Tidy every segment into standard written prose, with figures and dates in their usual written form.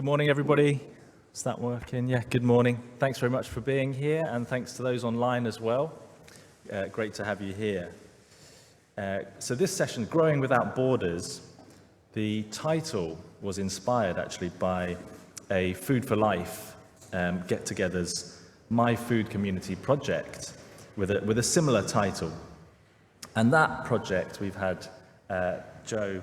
Good morning, everybody. Is that working? Yeah, good morning. Thanks very much for being here, and thanks to those online as well. Great to have you here. So this session, Growing Without Borders, the title was inspired actually by a Food for Life get-togethers My Food Community project with a similar title. And that project, we've had not Joe,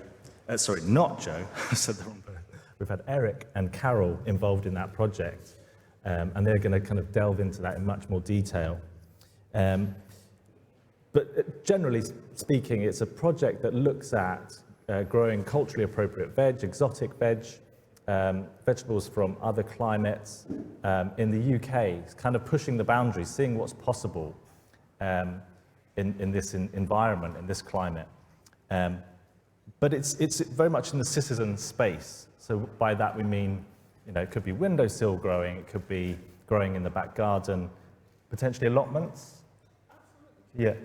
I said the wrong person. We've had Eric and Carol involved in that project, and they're going to kind of delve into that in much more detail. But generally speaking, it's a project that looks at growing culturally appropriate veg, exotic veg, vegetables from other climates in the UK. It's kind of pushing the boundaries, seeing what's possible in this environment, in this climate. But it's very much in the citizen space. So by that we mean, it could be windowsill growing, it could be growing in the back garden, potentially allotments. Absolutely. Yeah.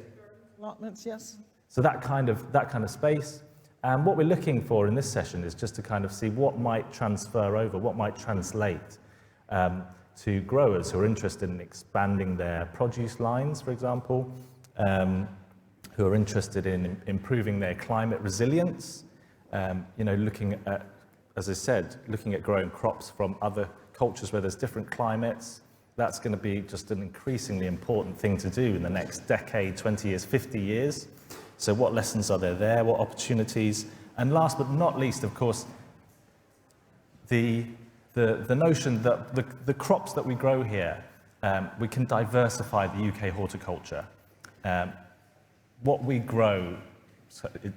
Allotments, yes. So that kind of space. And what we're looking for in this session is just to kind of see what might transfer over, what might translate to growers who are interested in expanding their produce lines, for example, who are interested in improving their climate resilience, looking at, as I said, looking at growing crops from other cultures where there's different climates. That's going to be just an increasingly important thing to do in the next decade, 20 years, 50 years. So what lessons are there? What opportunities? And last but not least, of course, the notion that the crops that we grow here, we can diversify the UK horticulture. What we grow, it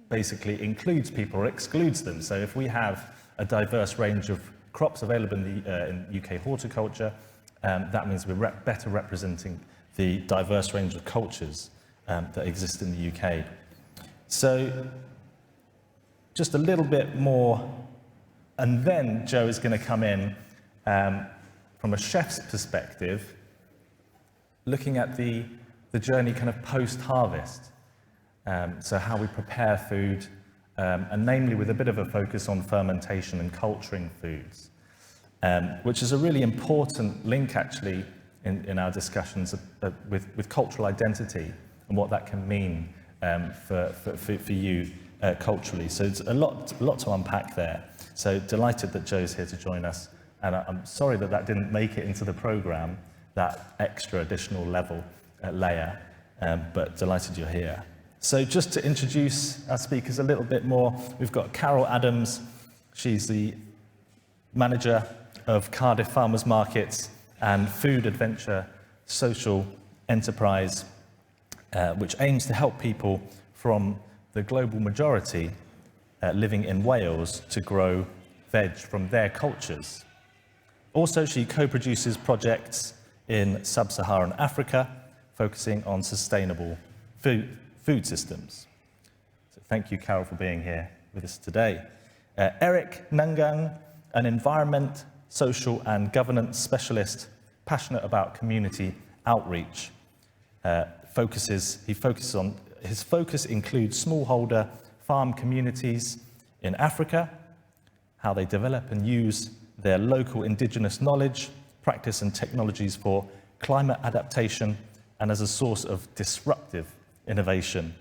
basically includes people or excludes them. So if we have a diverse range of crops available in UK horticulture, that means we're better representing the diverse range of cultures that exist in the UK. So just a little bit more, and then Joe is going to come in from a chef's perspective, looking at the journey kind of post-harvest. So how we prepare food, and namely with a bit of a focus on fermentation and culturing foods, which is a really important link actually in our discussions with cultural identity and what that can mean for you culturally. So it's a lot to unpack there. So delighted that Joe's here to join us, and I'm sorry that didn't make it into the programme, that extra additional layer, but delighted you're here. So just to introduce our speakers a little bit more, we've got Carol Adams. She's the manager of Cardiff Farmers Markets and Food Adventure Social Enterprise, which aims to help people from the global majority living in Wales to grow veg from their cultures. Also, she co-produces projects in sub-Saharan Africa, focusing on sustainable food systems. So thank you, Carol, for being here with us today. Eric Ngang, an environment, social and governance specialist, passionate about community outreach. His focus includes smallholder farm communities in Africa, how they develop and use their local indigenous knowledge, practice and technologies for climate adaptation, and as a source of disruptive innovation.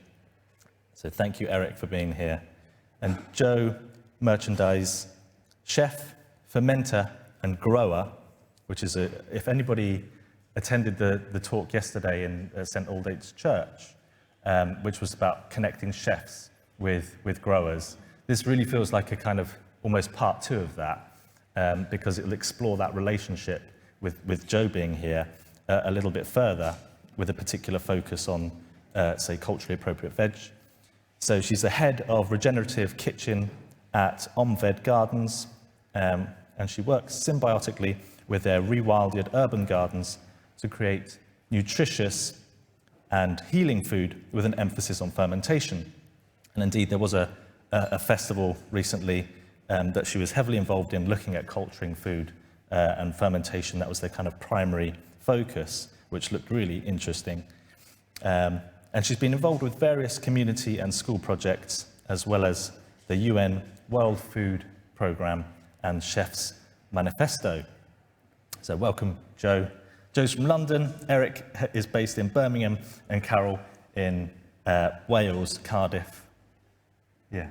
So thank you, Eric, for being here. And Joe Marchandise, chef, fermenter, and grower, which is if anybody attended the talk yesterday in St. Aldate's Church, which was about connecting chefs with growers, this really feels like a kind of almost part two of that, because it'll explore that relationship with Joe being here a little bit further, with a particular focus on say, culturally appropriate veg. So she's the head of regenerative kitchen at Omved Gardens, and she works symbiotically with their rewilded urban gardens to create nutritious and healing food with an emphasis on fermentation. And indeed, there was a festival recently that she was heavily involved in, looking at culturing food and fermentation. That was their kind of primary focus, which looked really interesting. And she's been involved with various community and school projects, as well as the UN World Food Programme and Chef's Manifesto. So welcome, Joe. Joe's from London, Eric is based in Birmingham, and Carol in Wales, Cardiff. Yeah.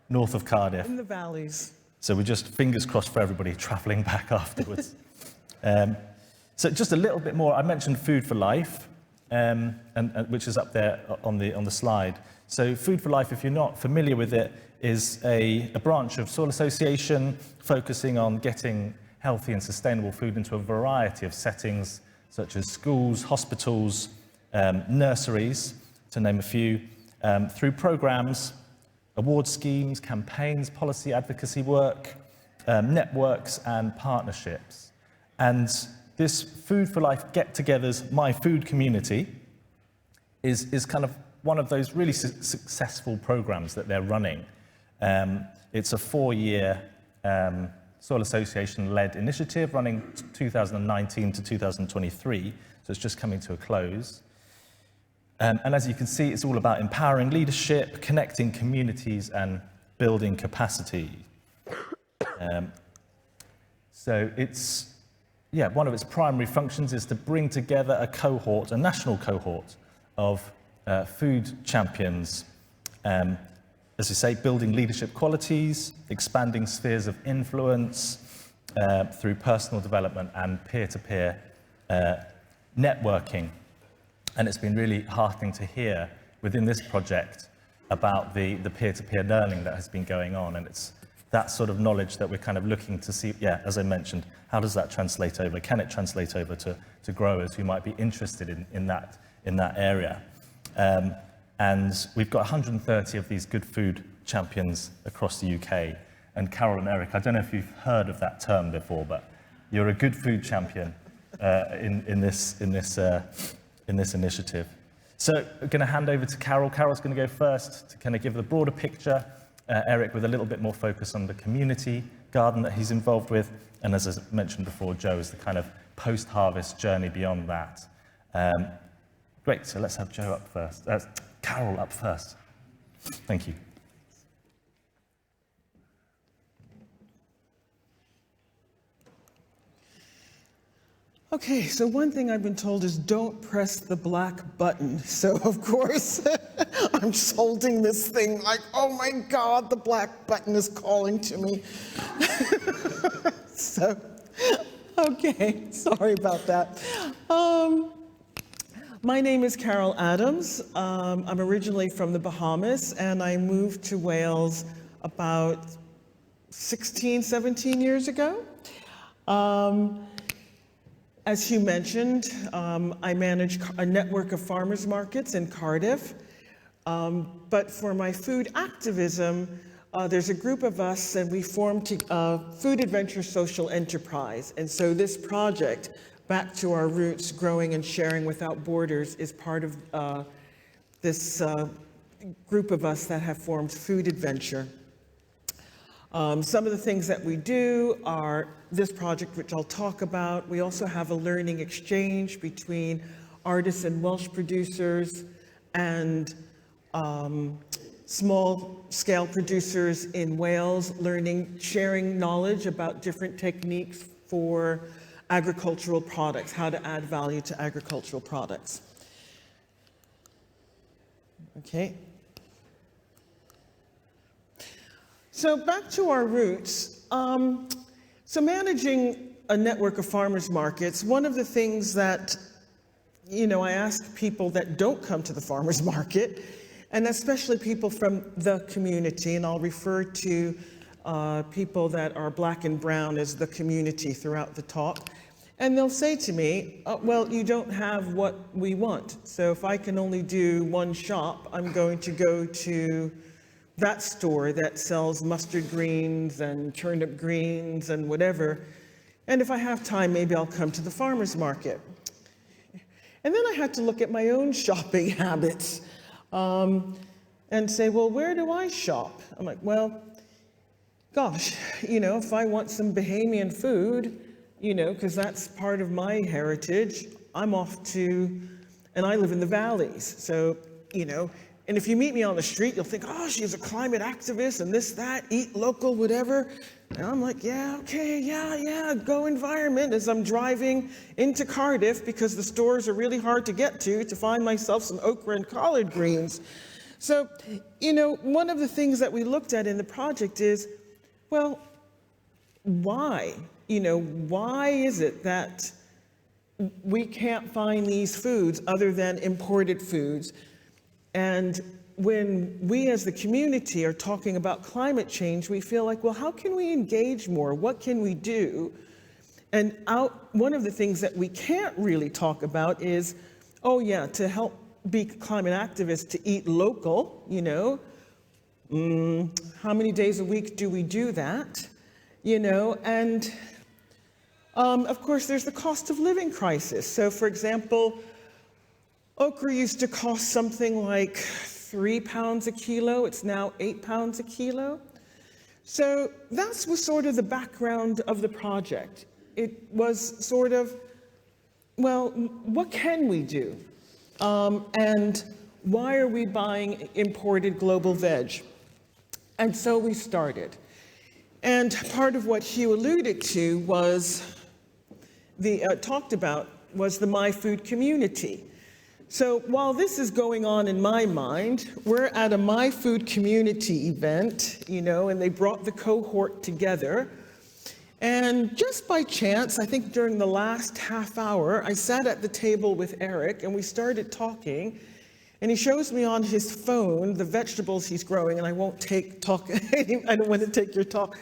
North of Cardiff. In the valleys. So we're just fingers crossed for everybody travelling back afterwards. So just a little bit more. I mentioned Food for Life, and which is up there on the slide. So Food for Life, if you're not familiar with it, is a branch of Soil Association focusing on getting healthy and sustainable food into a variety of settings, such as schools, hospitals, nurseries, to name a few, through programs, award schemes, campaigns, policy advocacy work, networks and partnerships. And this Food for Life get-togethers, My Food Community, is kind of one of those really successful programs that they're running. It's a 4-year Soil Association-led initiative running 2019 to 2023, so it's just coming to a close. And as you can see, it's all about empowering leadership, connecting communities, and building capacity. So it's, one of its primary functions is to bring together a national cohort of food champions, as we say, building leadership qualities, expanding spheres of influence through personal development and peer-to-peer networking. And it's been really heartening to hear within this project about the peer-to-peer learning that has been going on. And it's that sort of knowledge that we're kind of looking to see, as I mentioned, how does that translate over? Can it translate over to growers who might be interested in that area? And we've got 130 of these good food champions across the UK. And Carol and Eric, I don't know if you've heard of that term before, but you're a good food champion in this initiative. So I'm going to hand over to Carol. Carol's going to go first to kind of give the broader picture. Eric with a little bit more focus on the community garden that he's involved with. And as I mentioned before, Joe is the kind of post-harvest journey beyond that. Great, so let's have Joe up first. Carol up first. Thank you. Okay, so one thing I've been told is don't press the black button. So of course, I'm just holding this thing like, oh my God, the black button is calling to me. So, okay, sorry about that. My name is Carol Adams. I'm originally from the Bahamas, and I moved to Wales about 16, 17 years ago. As Hugh mentioned, I manage a network of farmers markets in Cardiff. But for my food activism, there's a group of us, and we formed a Food Adventure Social Enterprise. And so this project, Back to Our Roots, Growing and Sharing Without Borders, is part of this group of us that have formed Food Adventure. Some of the things that we do are this project, which I'll talk about. We also have a learning exchange between artists and Welsh producers and small-scale producers in Wales, sharing knowledge about different techniques for agricultural products, how to add value to agricultural products. Okay. So back to our roots. So managing a network of farmers markets, one of the things that, I ask people that don't come to the farmers market, and especially people from the community, and I'll refer to people that are black and brown as the community throughout the talk, and they'll say to me, well, you don't have what we want. So if I can only do one shop, I'm going to go to that store that sells mustard greens and turnip greens and whatever. And if I have time, maybe I'll come to the farmer's market. And then I had to look at my own shopping habits and say, well, where do I shop? I'm like, well, gosh, if I want some Bahamian food, because that's part of my heritage, I'm off to, and I live in the valleys. So, And if you meet me on the street, you'll think, oh, she's a climate activist and this, that, eat local, whatever. And I'm like, yeah, okay, yeah, go environment, as I'm driving into Cardiff because the stores are really hard to get to find myself some okra and collard greens. So, one of the things that we looked at in the project is, well, why? Why is it that we can't find these foods other than imported foods? And when we as the community are talking about climate change, we feel like, well, how can we engage more? What can we do? And one of the things that we can't really talk about is, oh yeah, to help be climate activists, to eat local, how many days a week do we do that? And of course there's the cost of living crisis. So for example, okra used to cost something like 3 pounds a kilo. It's now 8 pounds a kilo. So that was sort of the background of the project. It was sort of, well, what can we do? And why are we buying imported global veg? And so we started. And part of what Hugh alluded to was talked about was the My Food community. So while this is going on in my mind, we're at a My Food community event, and they brought the cohort together. And just by chance, I think during the last half hour, I sat at the table with Eric and we started talking. And he shows me on his phone the vegetables he's growing, and I don't want to take your talk.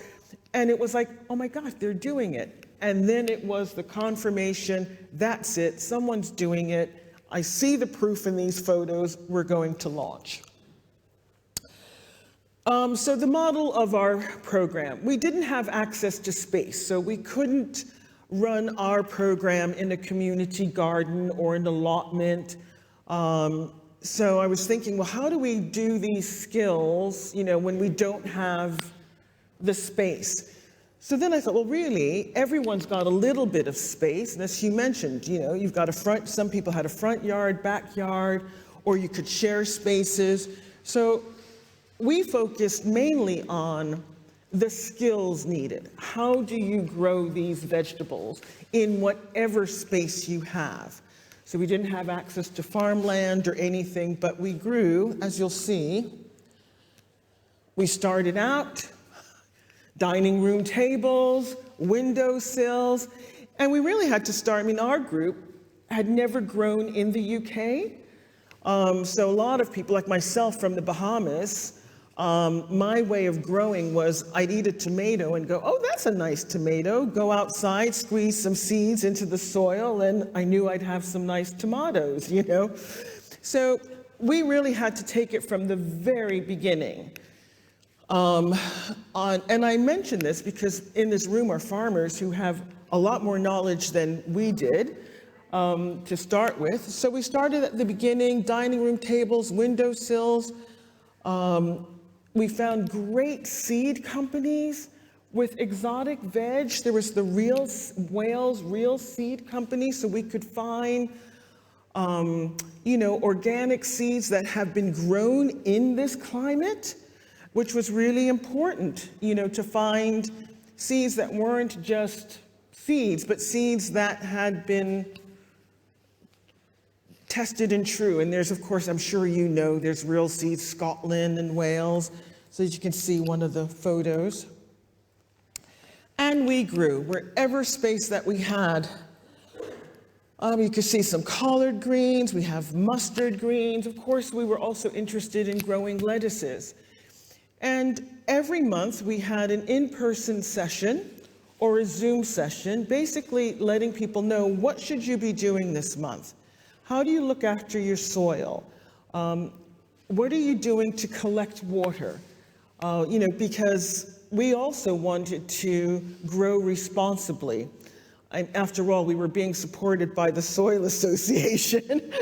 And it was like, oh my God, they're doing it. And then it was the confirmation, that's it, someone's doing it. I see the proof in these photos, we're going to launch. So the model of our program, we didn't have access to space, so we couldn't run our program in a community garden or an allotment. So I was thinking, well, how do we do these skills, when we don't have the space? So then I thought, well, really, everyone's got a little bit of space. And as Hugh mentioned, you've got some people had a front yard, backyard, or you could share spaces. So we focused mainly on the skills needed. How do you grow these vegetables in whatever space you have? So we didn't have access to farmland or anything, but we grew, as you'll see. We started out dining room tables, windowsills, and we really had to start. Our group had never grown in the UK. So a lot of people, like myself from the Bahamas, my way of growing was I'd eat a tomato and go, oh, that's a nice tomato. Go outside, squeeze some seeds into the soil, and I knew I'd have some nice tomatoes, So we really had to take it from the very beginning. And I mention this because in this room are farmers who have a lot more knowledge than we did to start with. So we started at the beginning, dining room tables, windowsills. We found great seed companies with exotic veg. There was the Wales Real Seed Company, so we could find organic seeds that have been grown in this climate, which was really important, to find seeds that weren't just seeds, but seeds that had been tested and true. And there's, of course, I'm sure there's Real Seeds Scotland and Wales, so that you can see one of the photos. And we grew wherever space that we had. You can see some collard greens, we have mustard greens. Of course, we were also interested in growing lettuces. And every month we had an in-person session or a Zoom session, basically letting people know, what should you be doing this month? How do you look after your soil? What are you doing to collect water? Because we also wanted to grow responsibly. And after all, we were being supported by the Soil Association.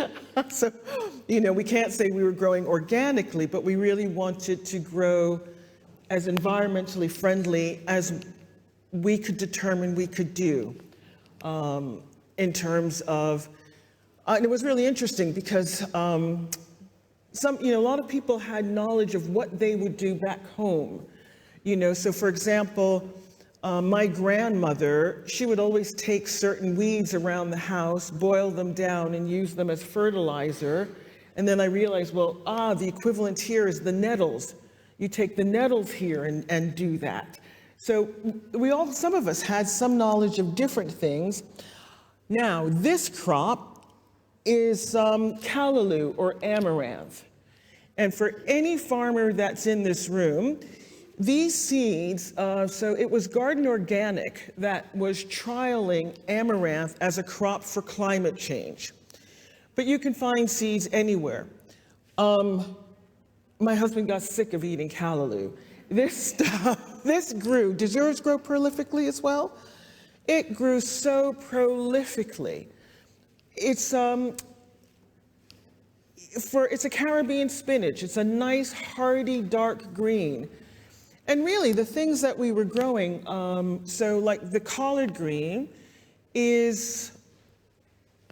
So, we can't say we were growing organically, but we really wanted to grow as environmentally friendly as we could determine we could do in terms of, and it was really interesting because a lot of people had knowledge of what they would do back home. So for example, my grandmother, she would always take certain weeds around the house, boil them down, and use them as fertilizer. And then I realized, the equivalent here is the nettles. You take the nettles here and do that. So some of us had some knowledge of different things. Now, this crop is callaloo or amaranth. And for any farmer that's in this room, these seeds, so it was Garden Organic that was trialing amaranth as a crop for climate change. But you can find seeds anywhere. My husband got sick of eating callaloo. This grew. Does yours grow prolifically as well? It grew so prolifically. It's a Caribbean spinach. It's a nice, hearty, dark green. And really, the things that we were growing, so like the collard green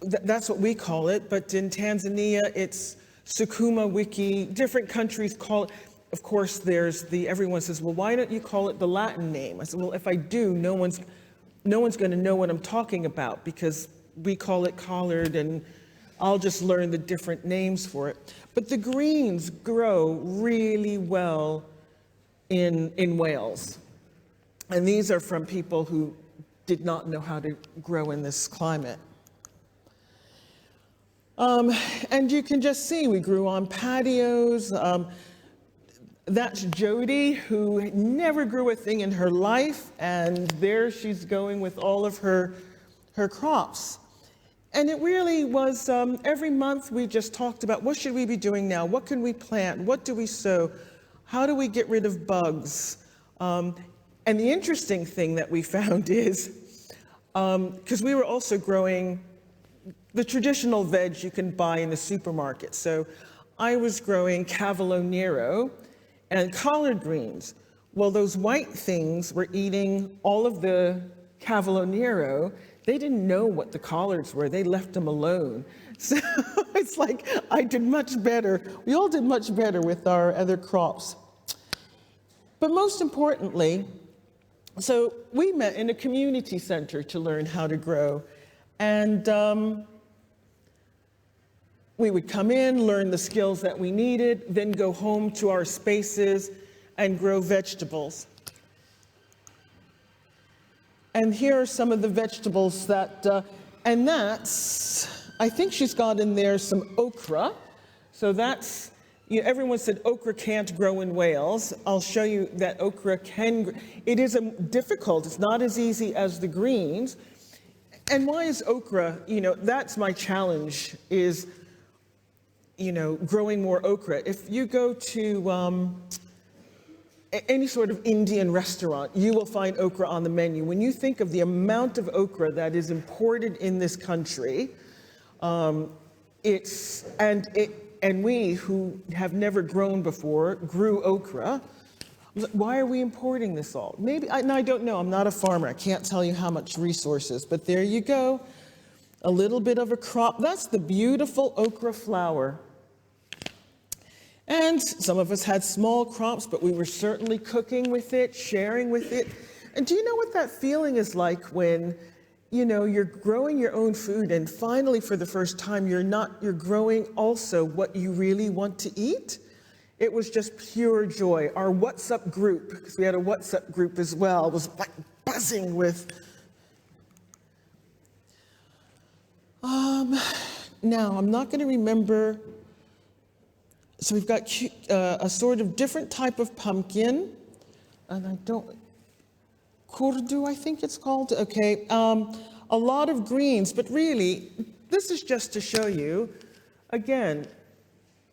that's what we call it, but in Tanzania, it's sukuma wiki. Different countries call it. Of course, everyone says, well, why don't you call it the Latin name? I said, well, if I do, no one's going to know what I'm talking about because we call it collard and I'll just learn the different names for it. But the greens grow really well in Wales. And these are from people who did not know how to grow in this climate. And you can just see we grew on patios. That's Jody, who never grew a thing in her life, and there she's going with all of her crops. And it really was, every month we just talked about what should we be doing now? What can we plant? What do we sow? How do we get rid of bugs? And the interesting thing that we found is, because we were also growing the traditional veg you can buy in the supermarket. So I was growing Cavolo Nero and collard greens. Well, those white things were eating all of the Cavolo Nero. They didn't know what the collards were. They left them alone. So it's like I did much better. We all did much better with our other crops. But most importantly, so we met in a community center to learn how to grow. And we would come in, learn the skills that we needed, then go home to our spaces and grow vegetables. And here are some of the vegetables that, and that's, I think she's got in there some okra. So that's, everyone said okra can't grow in Wales. I'll show you that okra can, it is difficult. It's not as easy as the greens. And why is okra, that's my challenge is, growing more okra. If you go to any sort of Indian restaurant, you will find okra on the menu. When you think of the amount of okra that is imported in this country, and we who have never grown before grew okra. Why are we importing this all? Maybe, I don't know, I'm not a farmer. I can't tell you how much resources, but there you go. A little bit of a crop. That's the beautiful okra flower. And some of us had small crops, but we were certainly cooking with it, sharing with it. And do you know what that feeling is like when, you're growing your own food and finally for the first time you're growing also what you really want to eat? It was just pure joy. Our WhatsApp group, because we had a WhatsApp group as well, was like buzzing with. Now, I'm not going to remember. So we've got a sort of different type of pumpkin, and kurdu, I think it's called. Okay, a lot of greens, but really, this is just to show you, again,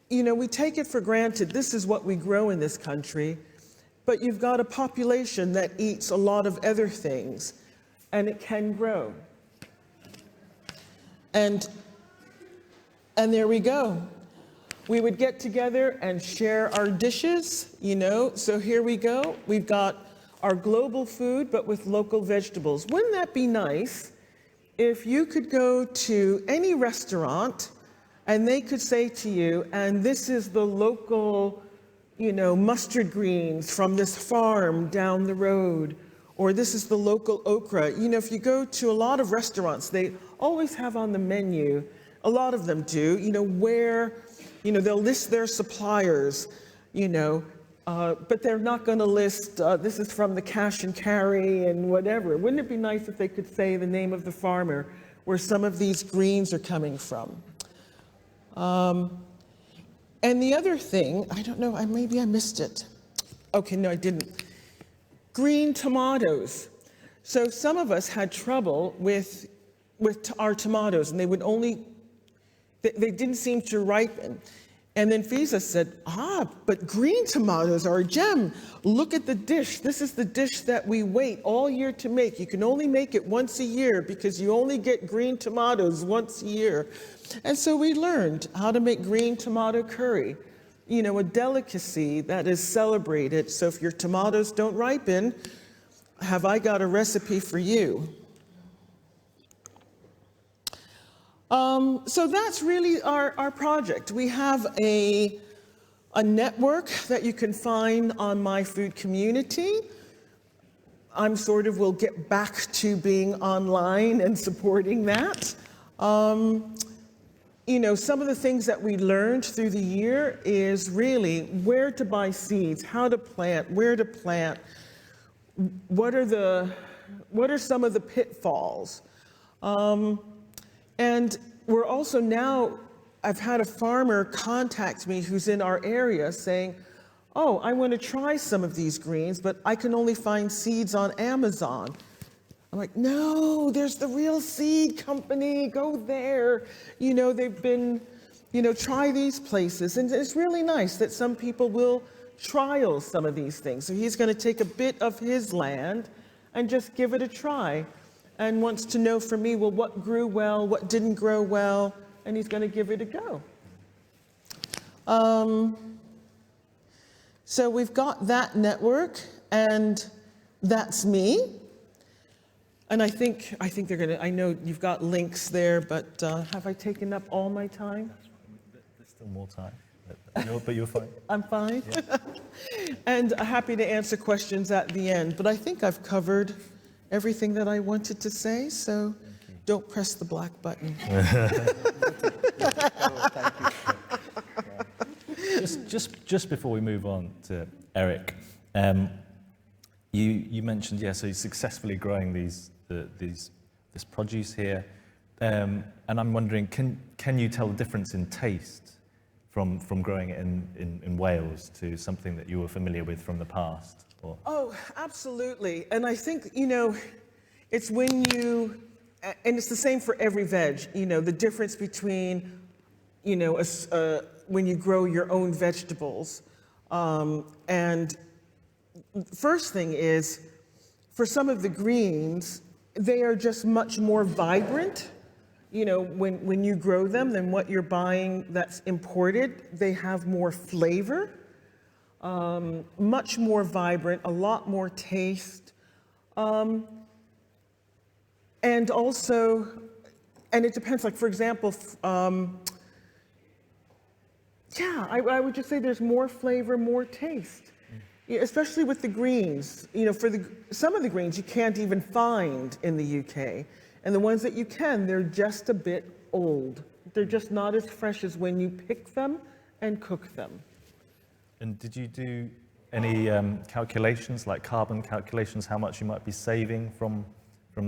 we take it for granted, this is what we grow in this country, but you've got a population that eats a lot of other things, and it can grow. And there we go. We would get together and share our dishes, so here we go. We've got our global food, but with local vegetables. Wouldn't that be nice if you could go to any restaurant And they could say to you, and this is the local, mustard greens from this farm down the road, or this is the local okra. If you go to a lot of restaurants, they always have on the menu, a lot of them do, where, they'll list their suppliers, but they're not going to list, this is from the cash and carry and whatever. Wouldn't it be nice if they could say the name of the farmer where some of these greens are coming from? And the other thing, I don't know, maybe I missed it. Okay, no, I didn't. Green tomatoes. So some of us had trouble with our tomatoes, and they didn't seem to ripen. And then Fiza said, but green tomatoes are a gem. Look at the dish. This is the dish that we wait all year to make. You can only make it once a year because you only get green tomatoes once a year. And so we learned how to make green tomato curry, a delicacy that is celebrated. So if your tomatoes don't ripen, have I got a recipe for you? So that's really our project. We have a network that you can find on My Food Community. We'll get back to being online and supporting that. Some of the things that we learned through the year is really where to buy seeds, how to plant, where to plant, what are some of the pitfalls. And we're also now, I've had a farmer contact me who's in our area saying, oh, I want to try some of these greens, but I can only find seeds on Amazon. I'm like, no, there's the Real Seed Company, go there. They've been, try these places. And it's really nice that some people will trial some of these things. So he's going to take a bit of his land and just give it a try, and wants to know from me, well, what grew well, what didn't grow well, and he's going to give it a go. So we've got that network, and that's me. And I think they're going to, I know you've got links there, but have I taken up all my time? There's still more time, but you're fine. I'm fine? Yeah. And happy to answer questions at the end, but I think I've covered everything that I wanted to say, so don't press the black button. Just before we move on to Eric, you mentioned, so you're successfully growing this produce here, and I'm wondering, can you tell the difference in taste from growing it in Wales to something that you were familiar with from the past? Or? Oh, absolutely. And I think, it's when and it's the same for every veg, the difference between, when you grow your own vegetables. And first thing is, for some of the greens, they are just much more vibrant, when you grow them than what you're buying that's imported. They have more flavor. Much more vibrant, a lot more taste. And also, and it depends, like for example, I would just say there's more flavor, more taste, especially with the greens. Some of the greens you can't even find in the UK, and the ones that you can, they're just a bit old. They're just not as fresh as when you pick them and cook them. And did you do any calculations, like carbon calculations, how much you might be saving from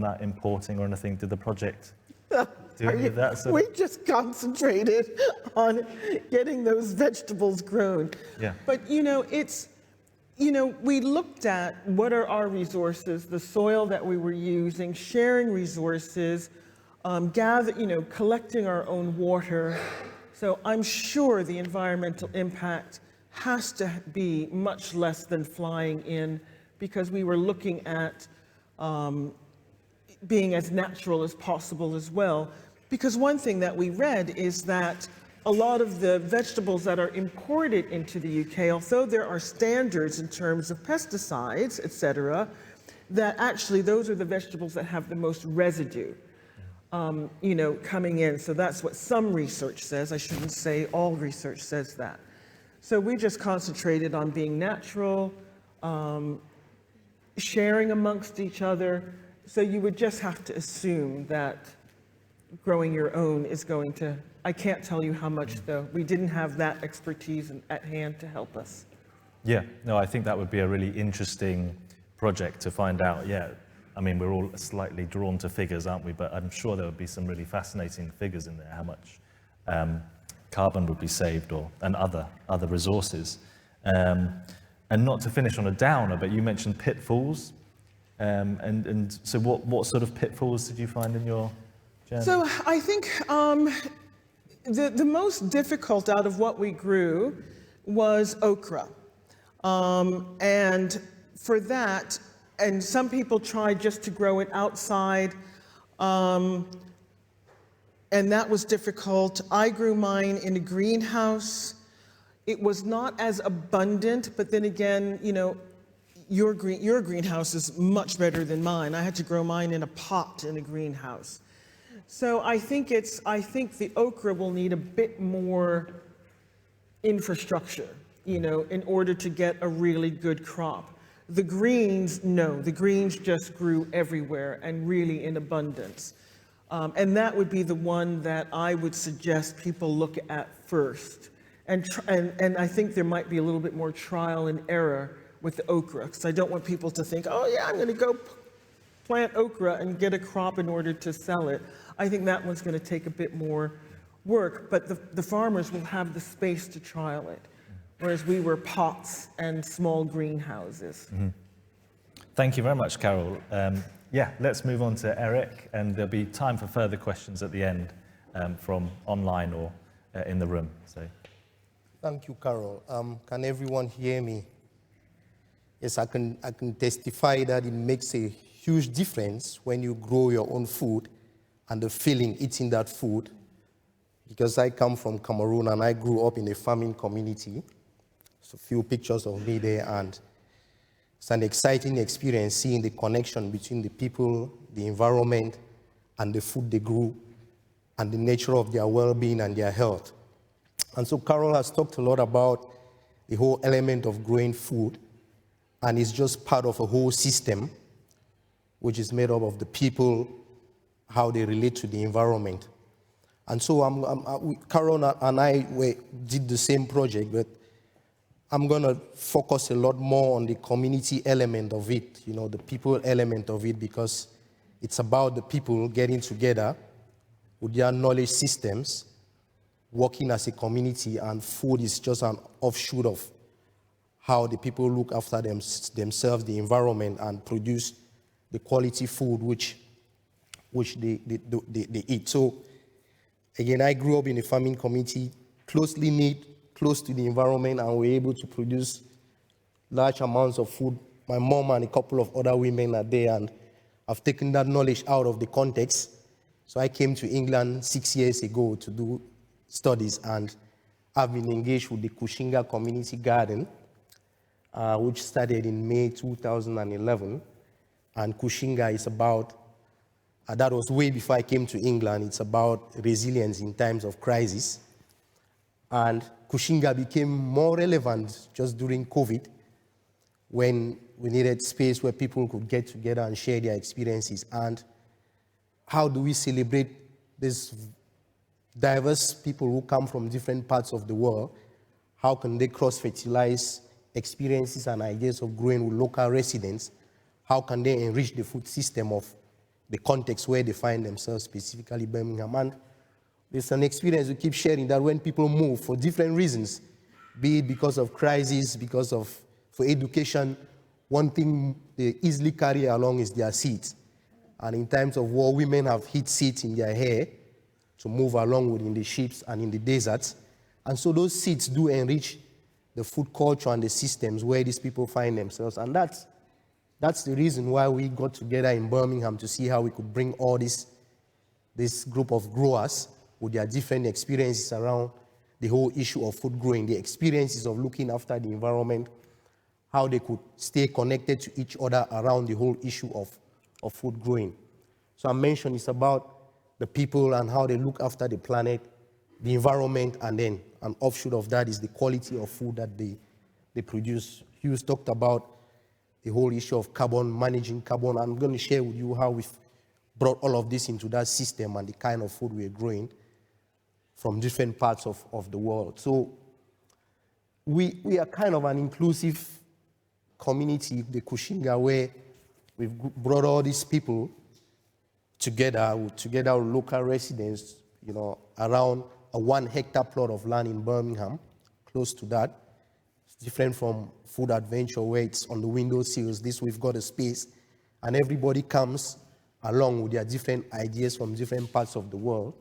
that importing or anything? Did the project do any of that? We just concentrated on getting those vegetables grown. Yeah. But we looked at what are our resources, the soil that we were using, sharing resources, collecting our own water. So I'm sure the environmental impact has to be much less than flying in, because we were looking at being as natural as possible as well. Because one thing that we read is that a lot of the vegetables that are imported into the UK, although there are standards in terms of pesticides, et cetera, that actually those are the vegetables that have the most residue. coming in. So that's what some research says. I shouldn't say all research says that. So we just concentrated on being natural, sharing amongst each other. So you would just have to assume that growing your own is going to, I can't tell you how much though. We didn't have that expertise at hand to help us. Yeah, no, I think that would be a really interesting project to find out. Yeah, I mean, we're all slightly drawn to figures, aren't we? But I'm sure there would be some really fascinating figures in there, how much carbon would be saved and other resources. And not to finish on a downer, but you mentioned pitfalls. And so what sort of pitfalls did you find in your journey? So I think the most difficult out of what we grew was okra. And for that, and some people tried just to grow it outside, and that was difficult. I grew mine in a greenhouse. It was not as abundant, but then again, your greenhouse is much better than mine. I had to grow mine in a pot in a greenhouse. So I think the okra will need a bit more infrastructure, in order to get a really good crop. The greens, no, the greens just grew everywhere and really in abundance. And that would be the one that I would suggest people look at first. And I think there might be a little bit more trial and error with the okra, because I don't want people to think, oh yeah, I'm going to go plant okra and get a crop in order to sell it. I think that one's going to take a bit more work, but the farmers will have the space to trial it, whereas we were pots and small greenhouses. Mm-hmm. Thank you very much, Carol. Let's move on to Eric, and there'll be time for further questions at the end from online or in the room. So, thank you, Carol. Can everyone hear me? Yes, I can testify that it makes a huge difference when you grow your own food and the feeling eating that food. Because I come from Cameroon and I grew up in a farming community. So a few pictures of me there, and it's an exciting experience seeing the connection between the people, the environment, and the food they grew, and the nature of their well-being and their health. And so Carol has talked a lot about the whole element of growing food, and it's just part of a whole system, which is made up of the people, how they relate to the environment. And so Carol and I did the same project, but I'm going to focus a lot more on the community element of it, the people element of it, because it's about the people getting together with their knowledge systems, working as a community, and food is just an offshoot of how the people look after themselves, the environment, and produce the quality food which they eat. So, again, I grew up in a farming community, closely knit, close to the environment, and we're able to produce large amounts of food. My mom and a couple of other women are there, and I've taken that knowledge out of the context. So I came to England 6 years ago to do studies, and I've been engaged with the Kushinga Community Garden, which started in May 2011. And Kushinga is about, that was way before I came to England, it's about resilience in times of crisis. And Kushinga became more relevant just during COVID, when we needed space where people could get together and share their experiences. And how do we celebrate these diverse people who come from different parts of the world? How can they cross-fertilize experiences and ideas of growing with local residents? How can they enrich the food system of the context where they find themselves, specifically Birmingham? And there's an experience we keep sharing that when people move for different reasons, be it because of crisis, for education, one thing they easily carry along is their seeds. And in times of war, women have heat seeds in their hair to move along with in the ships and in the deserts. And so those seeds do enrich the food culture and the systems where these people find themselves. And that's the reason why we got together in Birmingham, to see how we could bring all this group of growers with their different experiences around the whole issue of food growing, the experiences of looking after the environment, how they could stay connected to each other around the whole issue of food growing. So I mentioned it's about the people and how they look after the planet, the environment, and then an offshoot of that is the quality of food that they produce. Hugh's talked about the whole issue of carbon, managing carbon. I'm going to share with you how we've brought all of this into that system and the kind of food we're growing from different parts of the world. So we are kind of an inclusive community, the Kushinga, where we've brought all these people together with local residents, you know, around a 1 hectare plot of land in Birmingham, close to that. It's different from Food Adventure, where it's on the window sills. This, we've got a space, and everybody comes along with their different ideas from different parts of the world.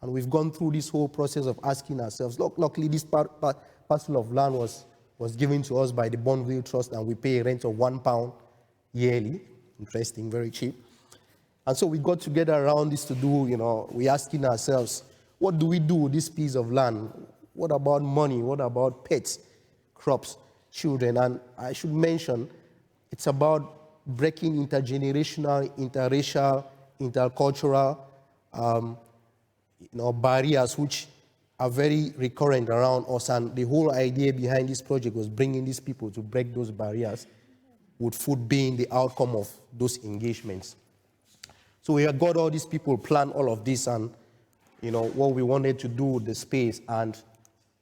And we've gone through this whole process of asking ourselves, luckily this parcel of land was given to us by the Bonneville Trust, and we pay a rent of £1 yearly. Interesting, very cheap. And so we got together around this to do, you know, we're asking ourselves, what do we do with this piece of land? What about money? What about pets, crops, children? And I should mention, it's about breaking intergenerational, interracial, intercultural barriers which are very recurrent around us. And the whole idea behind this project was bringing these people to break those barriers, with food being the outcome of those engagements. So we have got all these people plan all of this, and you know what we wanted to do with the space, and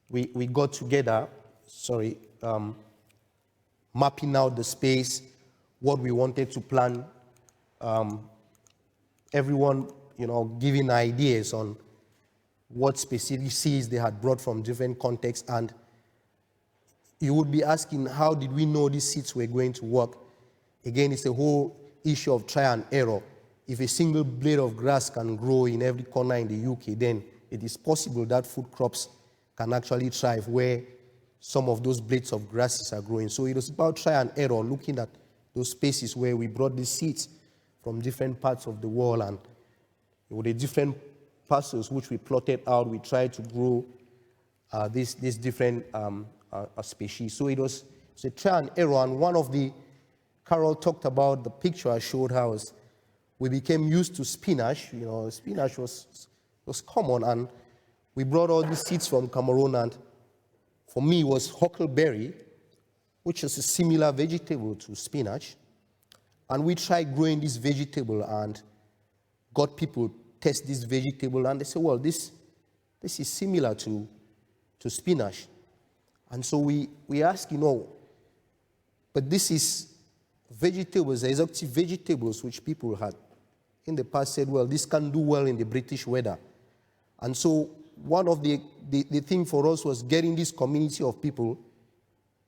we got together, mapping out the space, what we wanted to plan, everyone, you know, giving ideas on what specific seeds they had brought from different contexts. And you would be asking, how did we know these seeds were going to work? Again, it's a whole issue of try and error. If a single blade of grass can grow in every corner in the UK, then it is possible that food crops can actually thrive where some of those blades of grasses are growing. So it was about try and error, looking at those spaces where we brought these seeds from different parts of the world, and with the different parcels which we plotted out, we tried to grow these different species. So it was a try and error, and one of the, Carol talked about the picture I showed her, was we became used to spinach. You know, spinach was common, and we brought all these seeds from Cameroon, and for me it was huckleberry, which is a similar vegetable to spinach. And we tried growing this vegetable and got people test this vegetable, and they say, well, this is similar to spinach. And so we ask, you know, but this is vegetables, exotic vegetables, which people had in the past said, well, this can do well in the British weather. And so one of the thing for us was getting this community of people,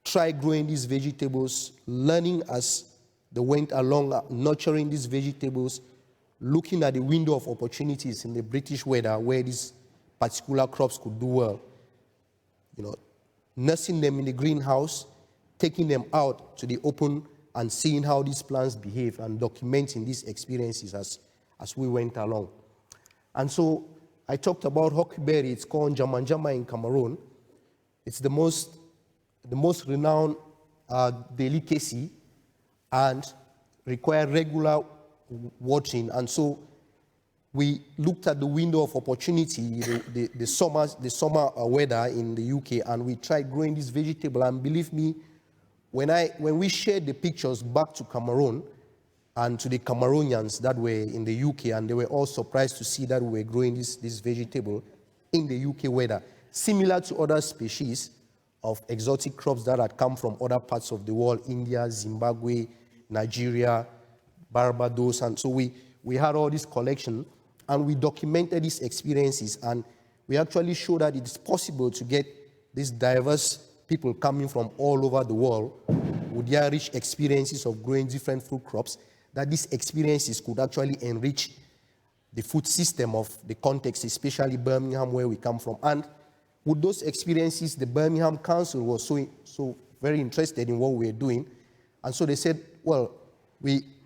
try growing these vegetables, learning as they went along, nurturing these vegetables, looking at the window of opportunities in the British weather where these particular crops could do well. You know, nursing them in the greenhouse, taking them out to the open and seeing how these plants behave, and documenting these experiences as we went along. And so I talked about huckleberry. It's called Jamanjama in Cameroon. It's the most renowned delicacy and require regular watering. And so we looked at the window of opportunity, the summer weather in the UK, and we tried growing this vegetable. And believe me, when we shared the pictures back to Cameroon and to the Cameroonians that were in the UK, and they were all surprised to see that we were growing this vegetable in the UK weather, similar to other species of exotic crops that had come from other parts of the world, India, Zimbabwe, Nigeria, Barbados. And so we had all this collection, and we documented these experiences, and we actually showed that it's possible to get these diverse people coming from all over the world with their rich experiences of growing different food crops, that these experiences could actually enrich the food system of the context, especially Birmingham, where we come from. And with those experiences, the Birmingham Council was so very interested in what we were doing. And so they said, well,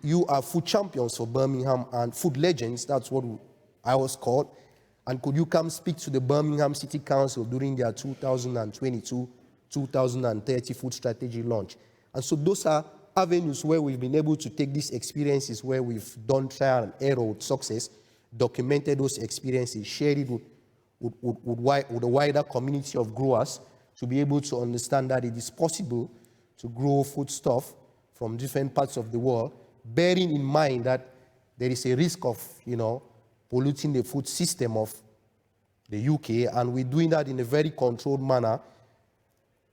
you are food champions for Birmingham and food legends, that's what I was called, and could you come speak to the Birmingham City Council during their 2022-2030 food strategy launch? And so those are avenues where we've been able to take these experiences where we've done trial and error with success, documented those experiences, shared it with a wider community of growers to be able to understand that it is possible to grow foodstuff from different parts of the world, bearing in mind that there is a risk of, polluting the food system of the UK, and we're doing that in a very controlled manner,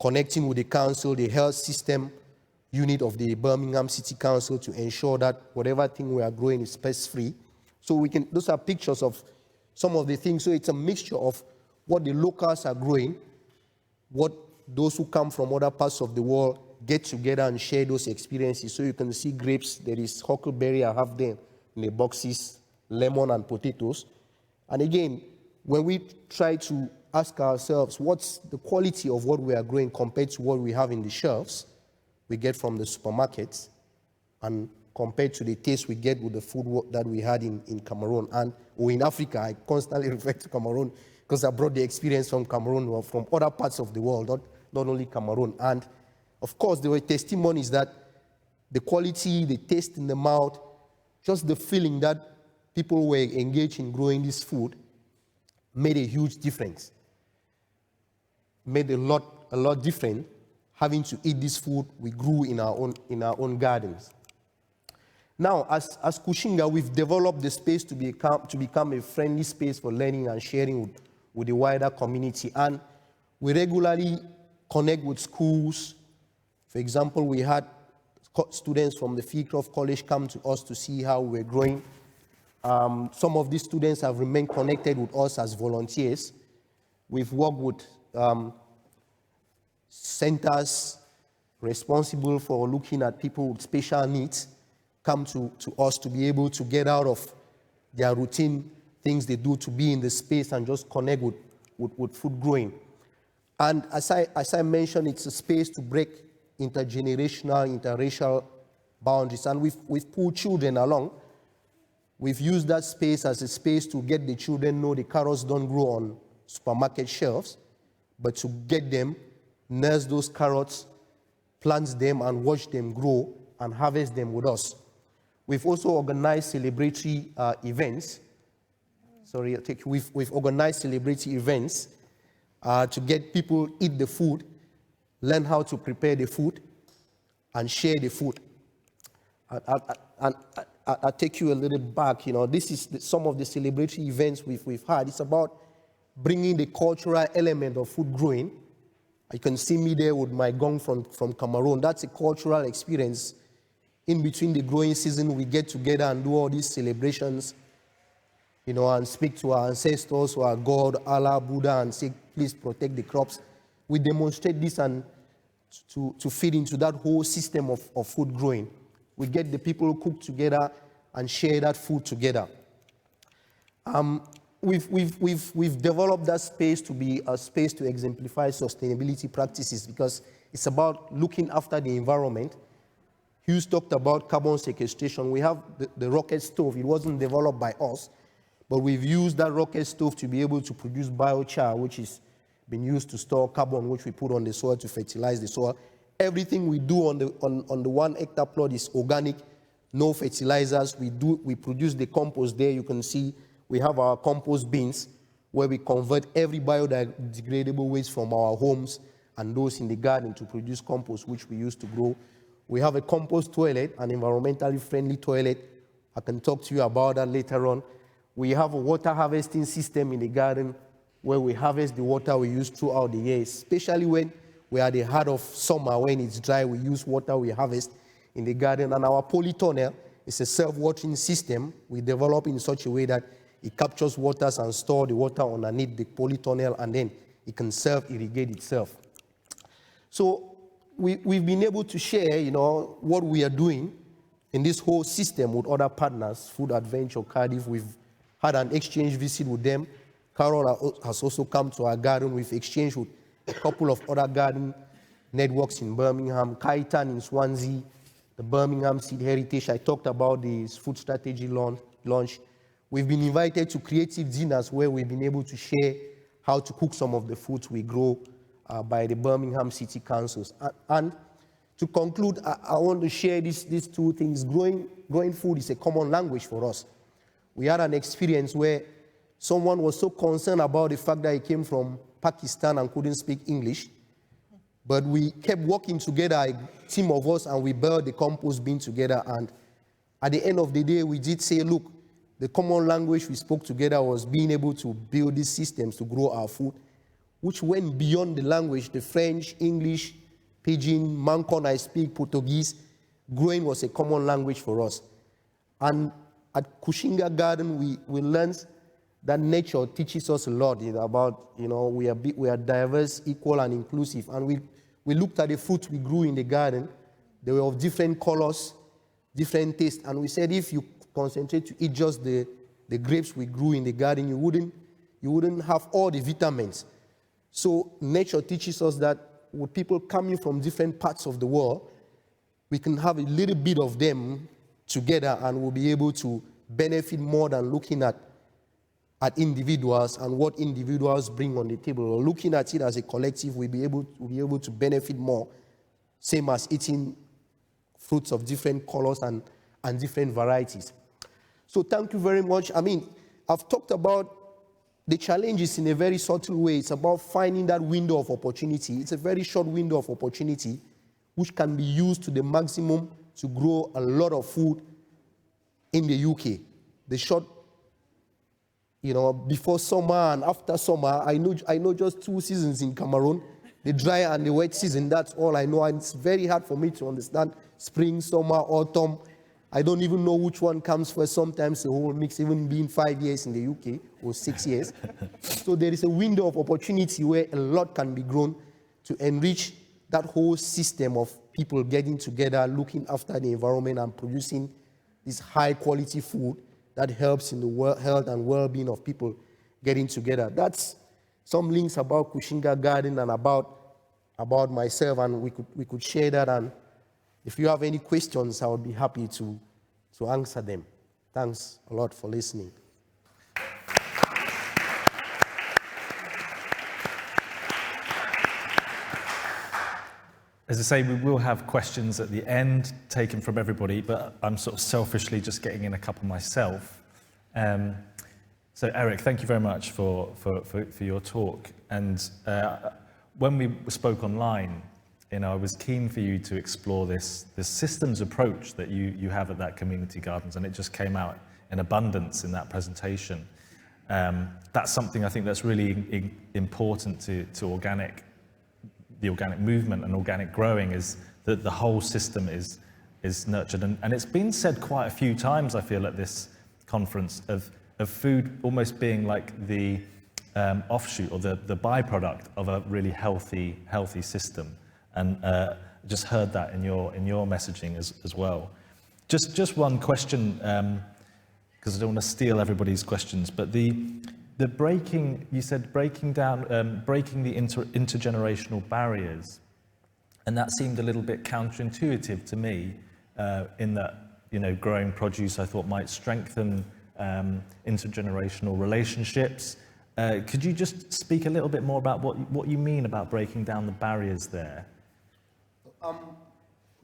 connecting with the council, the health system unit of the Birmingham City Council to ensure that whatever thing we are growing is pest-free. So those are pictures of some of the things. So it's a mixture of what the locals are growing, what those who come from other parts of the world get together and share those experiences. So you can see grapes, there is huckleberry, I have them in the boxes, lemon and potatoes. And again, when we try to ask ourselves what's the quality of what we are growing compared to what we have in the shelves we get from the supermarkets, and compared to the taste we get with the food that we had in Cameroon or in Africa. I constantly refer to Cameroon because I brought the experience from Cameroon or from other parts of the world, not only Cameroon. And of course, there were testimonies that the quality, the taste in the mouth, just the feeling that people were engaged in growing this food made a huge difference. Made a lot different having to eat this food we grew in our own gardens. Now, as Kushinga, we've developed the space to become a friendly space for learning and sharing with the wider community. And we regularly connect with schools. For example, we had students from the Feecroft College come to us to see how we're growing. Some of these students have remained connected with us as volunteers. We've worked with centers responsible for looking at people with special needs come to us to be able to get out of their routine things they do to be in the space and just connect with food growing. And as I mentioned, it's a space to break intergenerational, interracial boundaries. And we've pulled children along. We've used that space as a space to get the children know the carrots don't grow on supermarket shelves, but to get them, nurse those carrots, plant them, and watch them grow and harvest them with us. We've also organized celebratory events. We've organized celebratory events to get people eat the food, learn how to prepare the food, and share the food. I'll take you a little back. This is some of the celebratory events we've had. It's about bringing the cultural element of food growing. You can see me there with my gong from Cameroon. That's a cultural experience. In between the growing season, we get together and do all these celebrations, and speak to our ancestors, to our God, Allah, Buddha, and say, please protect the crops. We demonstrate this and to feed into that whole system of food growing. We get the people who cook together and share that food together. We've developed that space to be a space to exemplify sustainability practices because it's about looking after the environment. Hughes talked about carbon sequestration. We have the rocket stove. It wasn't developed by us, but we've used that rocket stove to be able to produce biochar, which is been used to store carbon, which we put on the soil to fertilize the soil. Everything we do on the 1 hectare plot is organic, no fertilizers. We produce the compost there. You can see we have our compost bins where we convert every biodegradable waste from our homes and those in the garden to produce compost, which we use to grow. We have a compost toilet, an environmentally friendly toilet. I can talk to you about that later on. We have a water harvesting system in the garden where we harvest the water we use throughout the year, especially when we are at the heart of summer. When it's dry, we use water we harvest in the garden. And our polytunnel is a self-watering system we develop in such a way that it captures waters and stores the water underneath the polytunnel, and then it can self-irrigate itself. So we've been able to share, what we are doing in this whole system with other partners. Food Adventure Cardiff, we've had an exchange visit with them. Carol has also come to our garden. We've exchanged with a couple of other garden networks in Birmingham, Kaitan in Swansea, the Birmingham Seed Heritage. I talked about this food strategy launch. We've been invited to creative dinners where we've been able to share how to cook some of the foods we grow by the Birmingham City Councils. And to conclude, I want to share these two things. Growing food is a common language for us. we had an experience where someone was so concerned about the fact that he came from Pakistan and couldn't speak English. But we kept working together, a team of us, and we built the compost bin together. And at the end of the day, we did say, look, the common language we spoke together was being able to build these systems to grow our food, which went beyond the language, the French, English, Pidgin, Mancon, I speak, Portuguese. Growing was a common language for us. And at Kushinga Garden, we learned that nature teaches us a lot about, we are diverse, equal, and inclusive. And we looked at the fruits we grew in the garden. They were of different colors, different tastes. And we said, if you concentrate to eat just the grapes we grew in the garden, you wouldn't have all the vitamins. So nature teaches us that with people coming from different parts of the world, we can have a little bit of them together and we'll be able to benefit more than looking at individuals and what individuals bring on the table. Or looking at it as a collective, we'll be able to benefit more, same as eating fruits of different colors and different varieties. So thank you very much. I mean, I've talked about the challenges in a very subtle way. It's about finding that window of opportunity. It's a very short window of opportunity which can be used to the maximum to grow a lot of food in the UK. The short, before summer and after summer, I know just 2 seasons in Cameroon, the dry and the wet season. That's all I know, and it's very hard for me to understand spring, summer, autumn. I don't even know which one comes first. Sometimes the whole mix, even being 5 years in the UK or 6 years. So there is a window of opportunity where a lot can be grown to enrich that whole system of people getting together, looking after the environment and producing this high quality food that helps in the health and well-being of people getting together. That's some links about Kushinga Garden and about myself, and we could share that. And if you have any questions, I would be happy to answer them. Thanks a lot for listening. As I say, we will have questions at the end taken from everybody, but I'm sort of selfishly just getting in a couple myself. So Eric, thank you very much for your talk. And when we spoke online, I was keen for you to explore this systems approach that you have at that community gardens, and it just came out in abundance in that presentation. That's something I think that's really important to the organic movement and organic growing, is that the whole system is nurtured. And it's been said quite a few times, I feel, at this conference of food almost being like the offshoot or the byproduct of a really healthy system. And just heard that in your messaging as well. Just one question, because I don't want to steal everybody's questions, but the breaking, you said breaking down, breaking the intergenerational barriers, and that seemed a little bit counterintuitive to me, in that, growing produce I thought might strengthen intergenerational relationships. Could you just speak a little bit more about what you mean about breaking down the barriers there?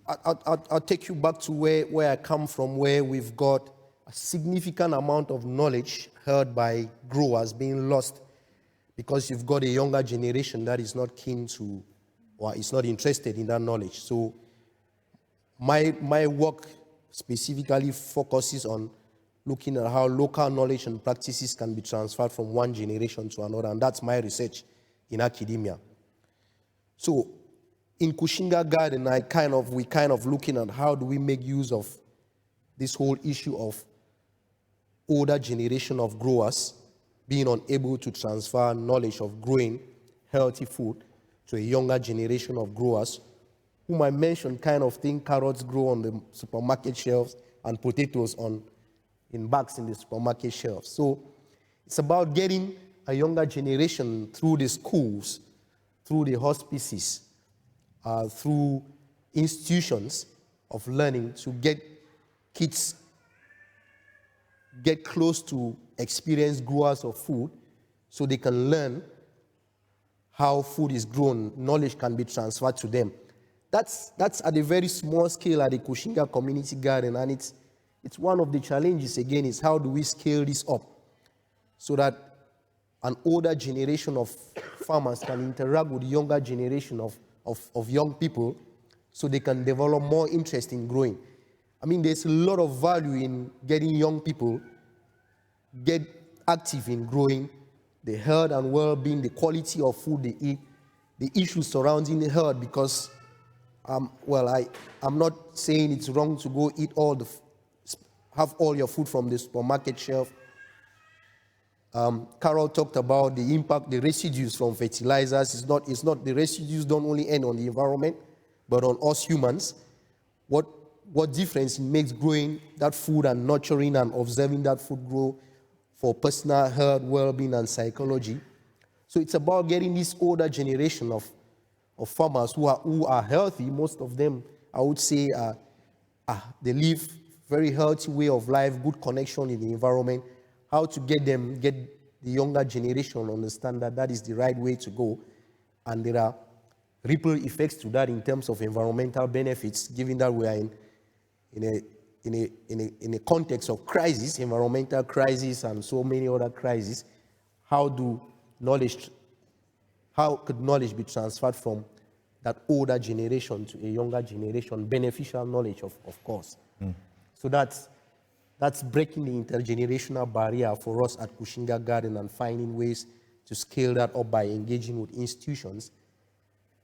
I'll take you back to where I come from, where we've got a significant amount of knowledge held by growers being lost because you've got a younger generation that is not keen to, or is not interested in that knowledge. So my work specifically focuses on looking at how local knowledge and practices can be transferred from one generation to another, and that's my research in academia. So in Kushinga Garden, we kind of looking at how do we make use of this whole issue of older generation of growers being unable to transfer knowledge of growing healthy food to a younger generation of growers, whom I mentioned kind of think carrots grow on the supermarket shelves and potatoes in bags in the supermarket shelves. So it's about getting a younger generation through the schools, through the hospices, through institutions of learning to get kids get close to experienced growers of food so they can learn how food is grown. Knowledge can be transferred to them. That's at a very small scale at the Kushinga Community Garden, and it's one of the challenges, again, is how do we scale this up so that an older generation of farmers can interact with the younger generation of young people so they can develop more interest in growing. I mean, there's a lot of value in getting young people get active in growing, the health and well-being, the quality of food they eat, the issues surrounding the herd, because, well, I'm not saying it's wrong to go eat have all your food from the supermarket shelf. Carol talked about the impact, the residues from fertilizers. It's not the residues don't only end on the environment, but on us humans. What difference it makes growing that food and nurturing and observing that food grow for personal health, well-being, and psychology. So it's about getting this older generation of farmers who are healthy. Most of them, I would say, they live very healthy way of life, good connection in the environment. How to get the younger generation to understand that is the right way to go. And there are ripple effects to that in terms of environmental benefits, given that we are in a context of crisis, environmental crisis and so many other crises. How could knowledge be transferred from that older generation to a younger generation? Beneficial knowledge, of course. So that's breaking the intergenerational barrier for us at Kushinga Garden and finding ways to scale that up by engaging with institutions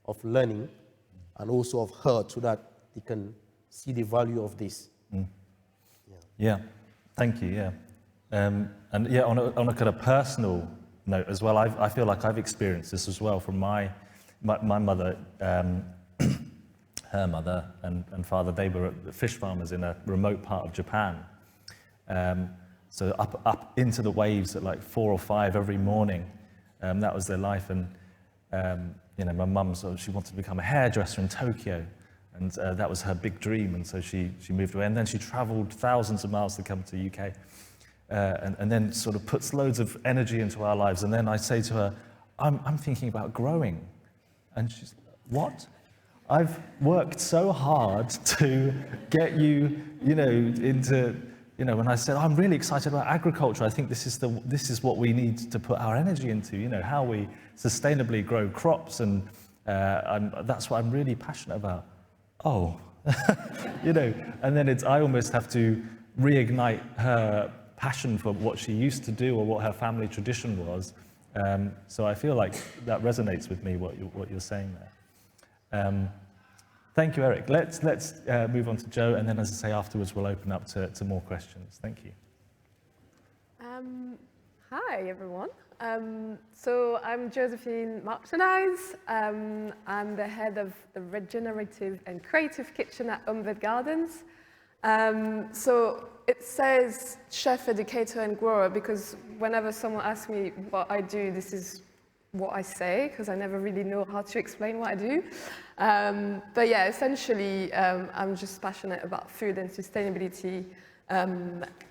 of learning and also of health so that they can see the value of this. Yeah, thank you, yeah. And yeah, on a kind of personal note as well, I feel like I've experienced this as well from my mother, her mother and father. They were fish farmers in a remote part of Japan. So up into the waves at like 4 or 5 every morning. That was their life. And you know, my mum, she wanted to become a hairdresser in Tokyo. And that was her big dream, and so she moved away. And then she traveled thousands of miles to come to the UK, and then sort of puts loads of energy into our lives. And then I say to her, I'm thinking about growing. And she's, what? I've worked so hard to get you, into, when I said, I'm really excited about agriculture. I think this is what we need to put our energy into, how we sustainably grow crops. And that's what I'm really passionate about. Oh, and then I almost have to reignite her passion for what she used to do or what her family tradition was. So I feel like that resonates with me, what you're saying there. Thank you, Eric. Let's move on to Joe, and then, as I say, afterwards we'll open up to more questions. Thank you. Hi, everyone. So I'm Josephine Marchandise. I'm the head of the Regenerative and Creative Kitchen at Umwelt Gardens. So it says chef, educator, and grower because whenever someone asks me what I do, this is what I say, because I never really know how to explain what I do. But yeah, essentially, I'm just passionate about food and sustainability.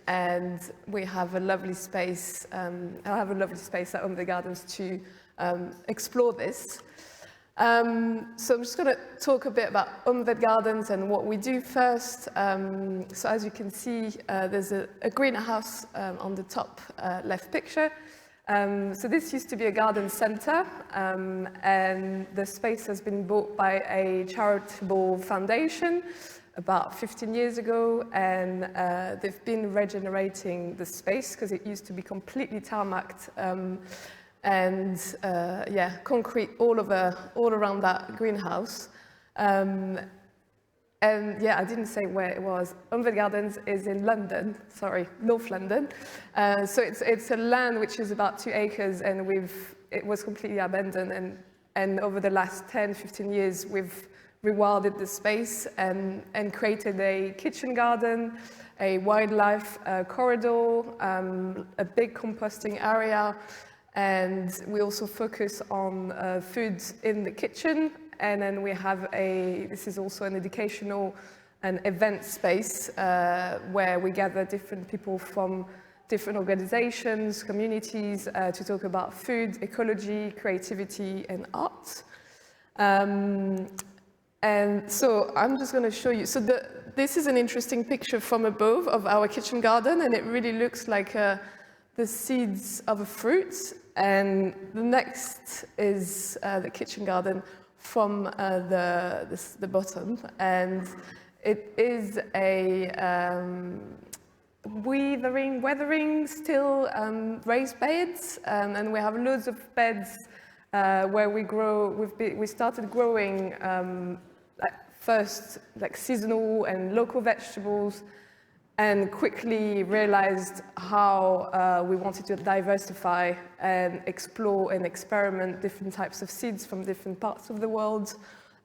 And we have a lovely space, I have a lovely space at Umwelt Gardens to explore this. So I'm just going to talk a bit about Umwelt Gardens and what we do first. So as you can see, there's a greenhouse on the top left picture. So this used to be a garden center, and the space has been bought by a charitable foundation about 15 years ago, and they've been regenerating the space because it used to be completely tarmacked and concrete all around that greenhouse. And yeah, I didn't say where it was. Umwelt Gardens is in London, sorry, North London. So it's a land which is about 2 acres, and it was completely abandoned. And over the last 10, 15 years, we've rewilded the space and created a kitchen garden, a wildlife corridor, a big composting area, and we also focus on food in the kitchen. And then we have this is also an educational and event space where we gather different people from different organizations, communities to talk about food, ecology, creativity, and art. And so I'm just going to show you. So this is an interesting picture from above of our kitchen garden, and it really looks like the seeds of a fruit. And the next is the kitchen garden from the bottom, and it is a weathering still raised beds, and we have loads of beds where we grow. We started growing first like seasonal and local vegetables, and quickly realized how we wanted to diversify and explore and experiment different types of seeds from different parts of the world.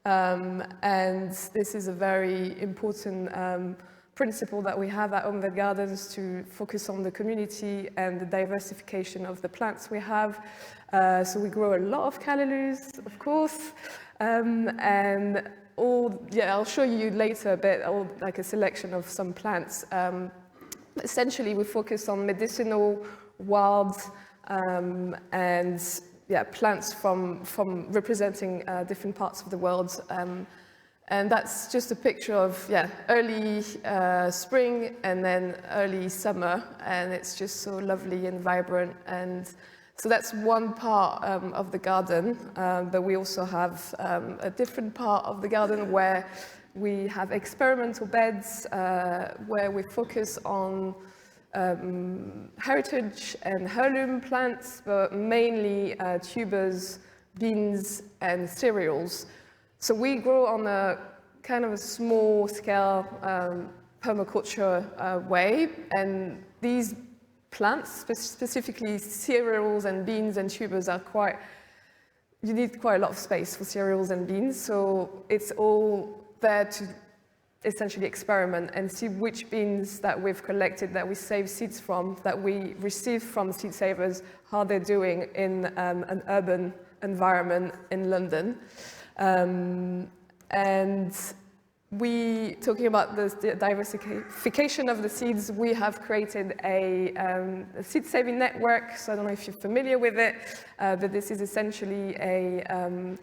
And this is a very important principle that we have at Omvet Gardens, to focus on the community and the diversification of the plants we have. So we grow a lot of callalus, of course, and I'll show you later a bit, like a selection of some plants. Essentially, we focus on medicinal, wild, and plants from representing different parts of the world. And that's just a picture of early spring and then early summer, and it's just so lovely and vibrant. And so that's one part of the garden, but we also have a different part of the garden where we have experimental beds where we focus on heritage and heirloom plants, but mainly tubers, beans, and cereals. So we grow on a kind of a small scale permaculture way, and these plants, specifically cereals and beans and tubers, you need quite a lot of space for cereals and beans, so it's all there to essentially experiment and see which beans that we've collected, that we save seeds from, that we receive from seed savers, how they're doing in an urban environment in London. And talking about the diversification of the seeds, we have created a seed-saving network. So I don't know if you're familiar with it, but this is essentially a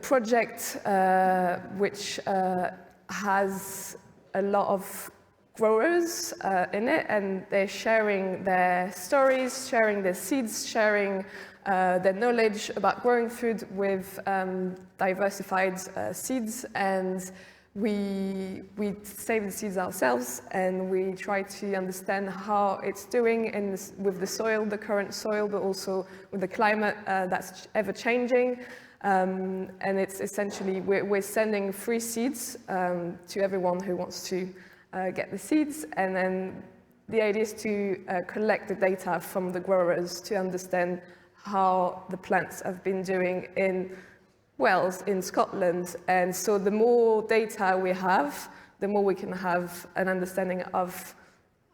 project which has a lot of growers in it, and they're sharing their stories, sharing their seeds, sharing their knowledge about growing food with diversified seeds. And we save the seeds ourselves, and we try to understand how it's doing with the soil, the current soil, but also with the climate that's ever changing. And it's essentially, we're sending free seeds to everyone who wants to get the seeds. And then the idea is to collect the data from the growers to understand how the plants have been doing in Wales, in Scotland. And so the more data we have, the more we can have an understanding of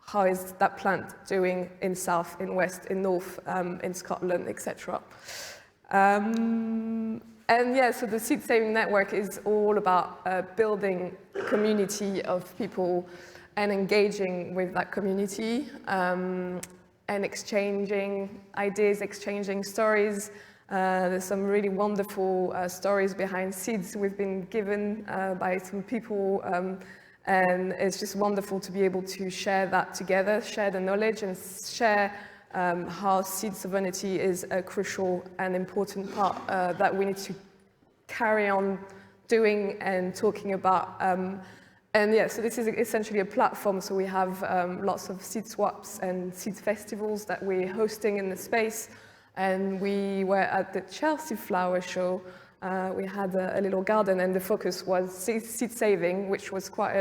how is that plant doing in South, in West, in North, in Scotland, etc. And so the Seed Saving Network is all about building a community of people and engaging with that community, and exchanging ideas, exchanging stories. There's some really wonderful stories behind seeds we've been given by some people, and it's just wonderful to be able to share that together, share the knowledge, and share how seed sovereignty is a crucial and important part that we need to carry on doing and talking about. So this is essentially a platform, so we have lots of seed swaps and seed festivals that we're hosting in the space. And we were at the Chelsea Flower Show. We had a little garden, and the focus was seed saving, which was quite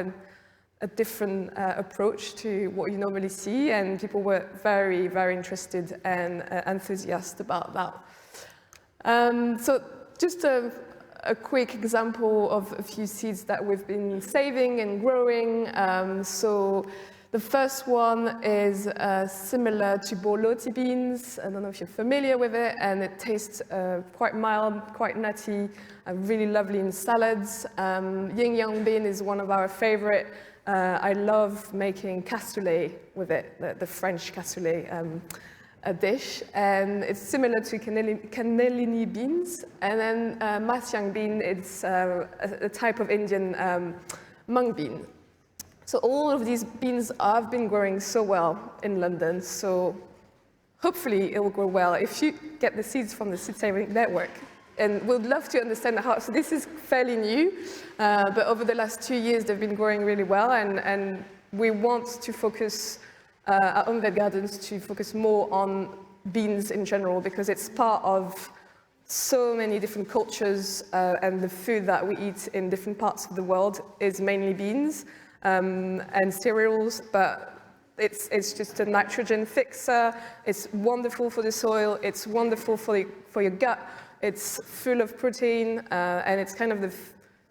a different approach to what you normally see, and people were very, very interested and enthusiastic about that. So just a quick example of a few seeds that we've been saving and growing. So the first one is similar to borlotti beans. I don't know if you're familiar with it, and it tastes quite mild, quite nutty, really lovely in salads. Yin yang bean is one of our favorite. I love making cassoulet with it, the French cassoulet. dish, and it's similar to cannellini beans. And then masyang bean, it's a type of Indian mung bean. So all of these beans have been growing so well in London, so hopefully it will grow well if you get the seeds from the Seed Saving Network. And we'd love to understand how, so this is fairly new, but over the last 2 years they've been growing really well, and we want to focus at Umved Gardens to focus more on beans in general, because it's part of so many different cultures, and the food that we eat in different parts of the world is mainly beans and cereals, but it's just a nitrogen fixer. It's wonderful for the soil, it's wonderful for your gut, it's full of protein, and it's kind of the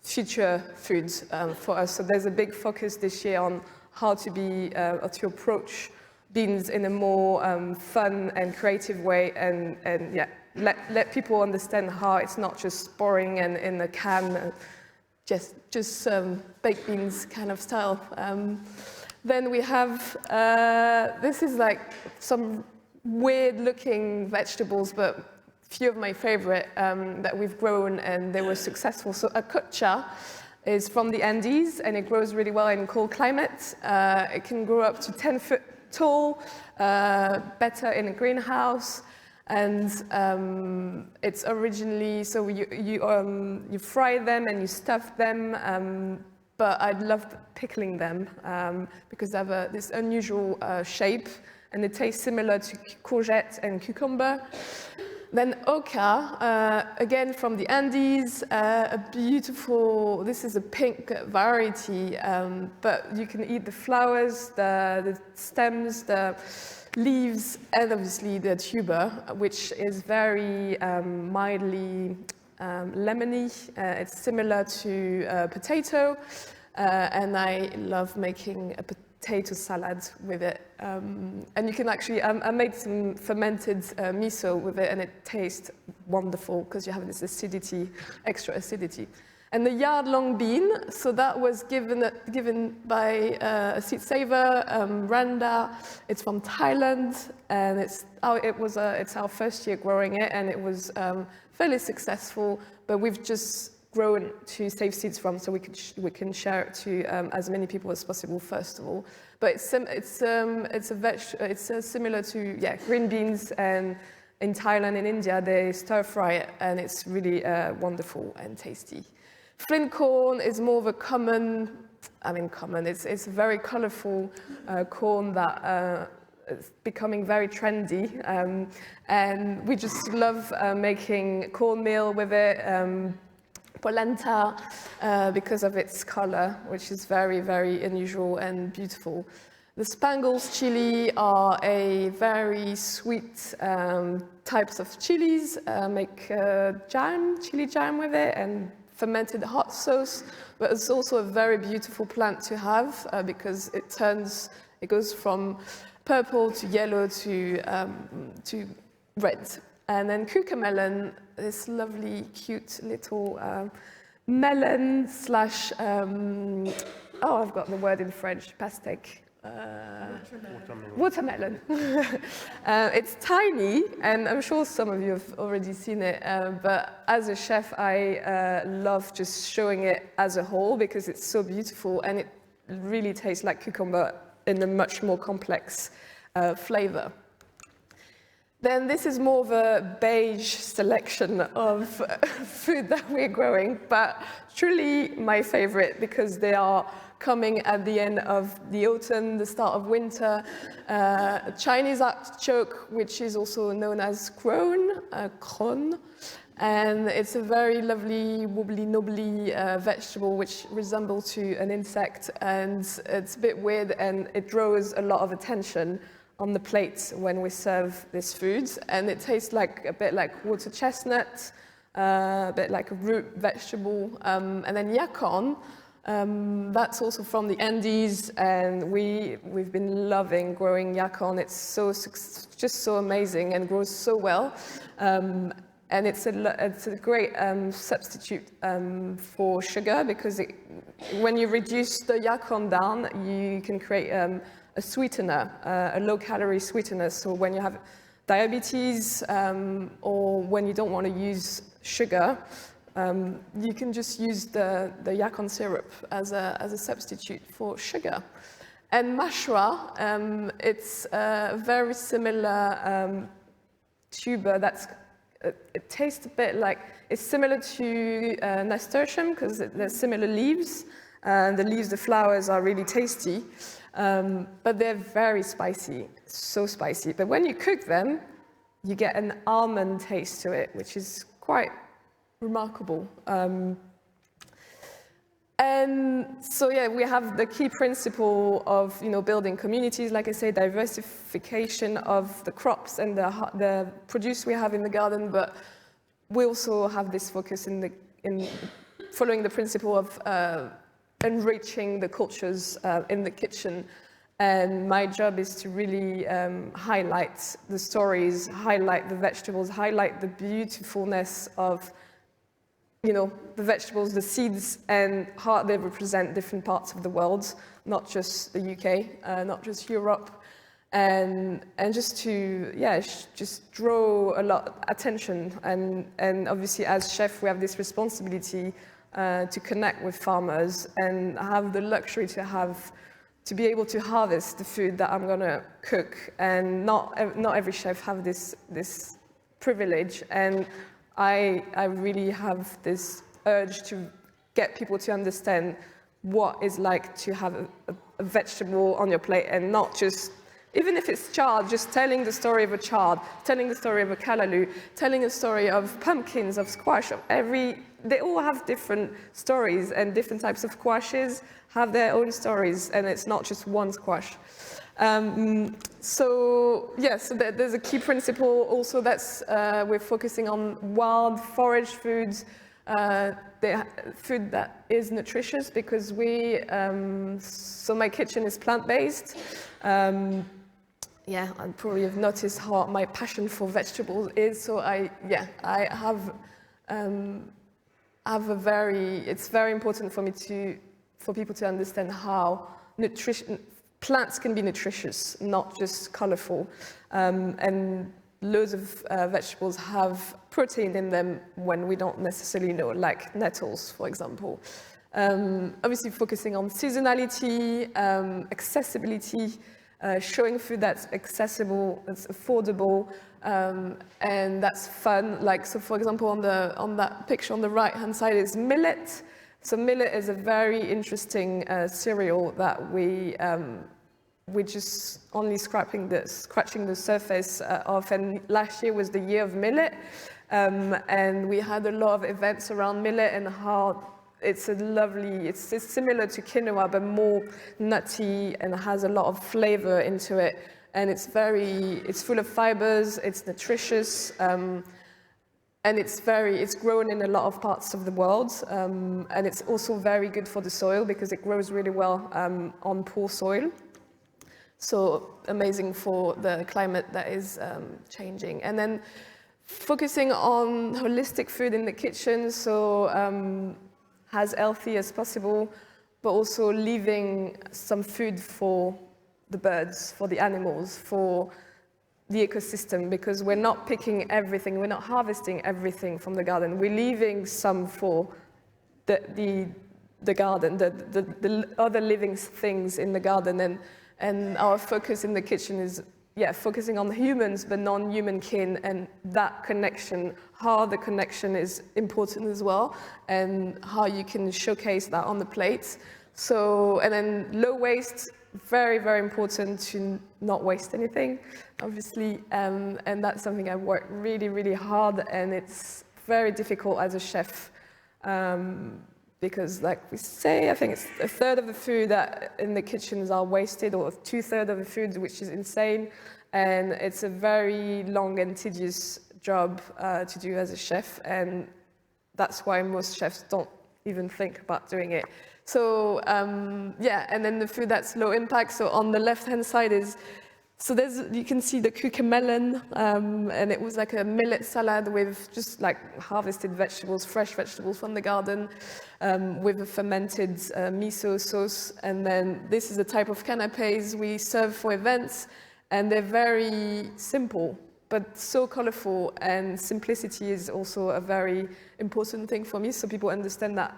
future food for us. So there's a big focus this year on how to approach beans in a more fun and creative way, and yeah, let people understand how it's not just boring and in a can, just baked beans kind of style. Then we have, this is like some weird looking vegetables, but few of my favorite that we've grown and they were successful. So akocha is from the Andes, and it grows really well in cold climates. It can grow up to 10 foot tall, better in a greenhouse. And it's originally, so you fry them and you stuff them, but I love pickling them because they have this unusual shape, and they taste similar to courgette and cucumber. Then oca, again from the Andes, a beautiful, this is a pink variety, but you can eat the flowers, the stems, the leaves, and obviously the tuber, which is very mildly lemony. It's similar to potato, and I love making a potato salad with it. And you can actually, I made some fermented miso with it, and it tastes wonderful because you have this acidity, extra acidity. And the yard-long bean, so that was given by a seed saver, Randa. It's from Thailand, and it's our first year growing it, and it was fairly successful. But we've just grown to save seeds from, so we can share it to as many people as possible. First of all, but it's similar to green beans, and in Thailand and India they stir fry it, and it's really wonderful and tasty. Flint corn is more of a common. It's a very colourful corn that is becoming very trendy, and we just love making cornmeal with it. Polenta, because of its color, which is very, very unusual and beautiful. The Spangles chili are a very sweet types of chilies. Make chili jam with it, and fermented hot sauce. But it's also a very beautiful plant to have because it goes from purple to yellow to red. And then cucamelon, this lovely, cute little melon slash, I've got the word in French, pastèque. Watermelon. It's tiny, and I'm sure some of you have already seen it, but as a chef, I love just showing it as a whole because it's so beautiful, and it really tastes like cucumber in a much more complex flavor. Then this is more of a beige selection of food that we're growing, but truly my favorite because they are coming at the end of the autumn, the start of winter. Chinese artichoke, which is also known as kron, and it's a very lovely, wobbly-knobbly vegetable which resembles to an insect, and it's a bit weird, and it draws a lot of attention on the plate when we serve this food, and it tastes a bit like water chestnut, a bit like a root vegetable, and then yacon, that's also from the Andes, and we've been loving growing yacon. It's just so amazing and grows so well, and it's a great substitute for sugar because when you reduce the yacon down, you can create a sweetener, a low-calorie sweetener. So when you have diabetes, or when you don't want to use sugar, you can just use the yacon syrup as a substitute for sugar. And mashra, it's a very similar tuber it tastes a bit like, it's similar to nasturtium because there's similar leaves. The leaves, the flowers are really tasty, but they're very spicy, so spicy. But when you cook them, you get an almond taste to it, which is quite remarkable. And so, yeah, we have the key principle of, building communities, like I say, diversification of the crops and the produce we have in the garden, but we also have this focus in following the principle of enriching the cultures in the kitchen. And my job is to really highlight the stories, highlight the vegetables, highlight the beautifulness of the vegetables, the seeds, and how they represent different parts of the world, not just the UK, not just Europe, and just to, just draw a lot of attention. And obviously, as chef, we have this responsibility to connect with farmers and have the luxury to be able to harvest the food that I'm gonna cook. And not every chef have this privilege. And I really have this urge to get people to understand what it's like to have a vegetable on your plate, and not just, even if it's chard, just telling the story of a chard, telling the story of a callaloo, telling a story of pumpkins, of squash, they all have different stories, and different types of squashes have their own stories, and it's not just one squash. So there's a key principle also that's we're focusing on wild forage foods, food that is nutritious, because so my kitchen is plant-based. And probably have noticed how my passion for vegetables is. So I have it's very important for me for people to understand how plants can be nutritious, not just colorful. And loads of vegetables have protein in them when we don't necessarily know, like nettles, for example. Obviously focusing on seasonality, accessibility, showing food that's accessible, that's affordable, and that's fun. Like, so for example, on that picture on the right-hand side is millet. So millet is a very interesting cereal that we're just only scratching the surface of, and last year was the year of millet, and we had a lot of events around millet and how it's similar to quinoa but more nutty and has a lot of flavor into it, and it's full of fibers, it's nutritious, and it's grown in a lot of parts of the world, and it's also very good for the soil because it grows really well on poor soil. So amazing for the climate that is changing. And then focusing on holistic food in the kitchen, so as healthy as possible, but also leaving some food for the birds, for the animals, for the ecosystem, because we're not picking everything, we're not harvesting everything from the garden. We're leaving some for the garden, the other living things in the garden, and our focus in the kitchen is focusing on the humans, but non-human kin, and that connection, how the connection is important as well, and how you can showcase that on the plate. So, and then low waste, very, very important to not waste anything, obviously, and that's something I work really, really hard, and it's very difficult as a chef, because like we say, I think it's a third of the food that in the kitchens are wasted, or 2/3 of the food, which is insane, and it's a very long and tedious job to do as a chef, and that's why most chefs don't even think about doing it. So and then the food that's low impact. So on the left-hand side you can see the cucamelon, and it was like a millet salad with just like harvested vegetables, fresh vegetables from the garden, with a fermented miso sauce. And then this is the type of canapes we serve for events, and they're very simple. but so colorful, and simplicity is also a very important thing for me, so people understand that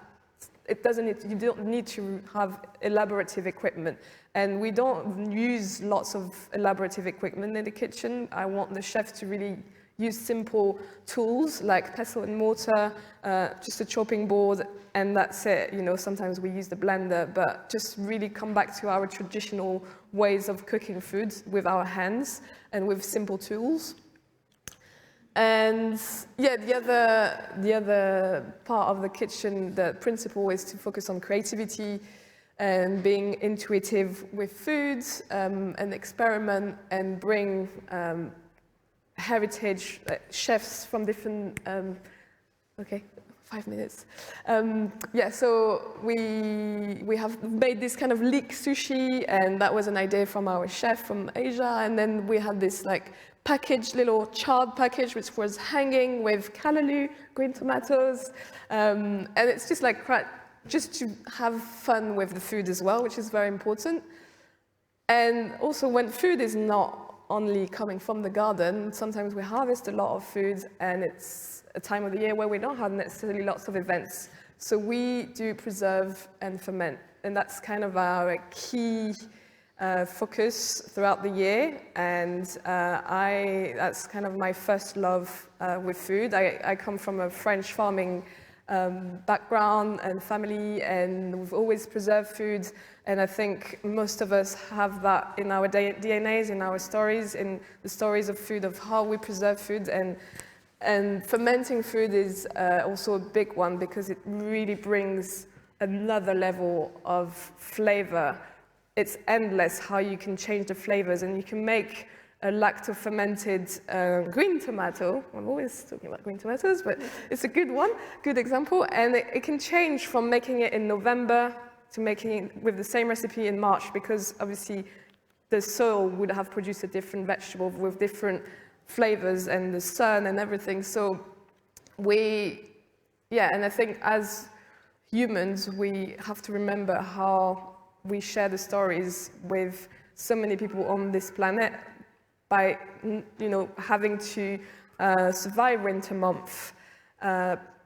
you don't need to have elaborative equipment. And we don't use lots of elaborative equipment in the kitchen. I want the chef to really use simple tools like pestle and mortar, just a chopping board, and that's it. You know, sometimes we use the blender, but just really come back to our traditional ways of cooking food with our hands and with simple tools. And yeah, the other part of the kitchen, the principle is to focus on creativity and being intuitive with foods, and experiment and bring heritage chefs from different. Okay, 5 minutes. Yeah, so we have made this kind of leek sushi, and that was an idea from our chef from Asia. And then we had this like package, little charred package, which was hanging with callaloo, green tomatoes, and it's just like just to have fun with the food as well, which is very important. And also, when food is not only coming from the garden, sometimes we harvest a lot of food, and it's a time of the year where we don't have necessarily lots of events. So we do preserve and ferment, and that's kind of our key focus throughout the year. And that's kind of my first love with food. I come from a French farming background and family, and we've always preserved food. And I think most of us have that in our DNAs, in our stories, in the stories of food, of how we preserve food. And fermenting food is also a big one, because it really brings another level of flavor. It's endless how you can change the flavors, and you can make a lacto-fermented green tomato. I'm always talking about green tomatoes, but it's a good one, good example. And it can change from making it in November to making it with the same recipe in March, because obviously the soil would have produced a different vegetable with different flavors and the sun and everything. So and I think as humans, we have to remember how we share the stories with so many people on this planet by, having to survive winter months.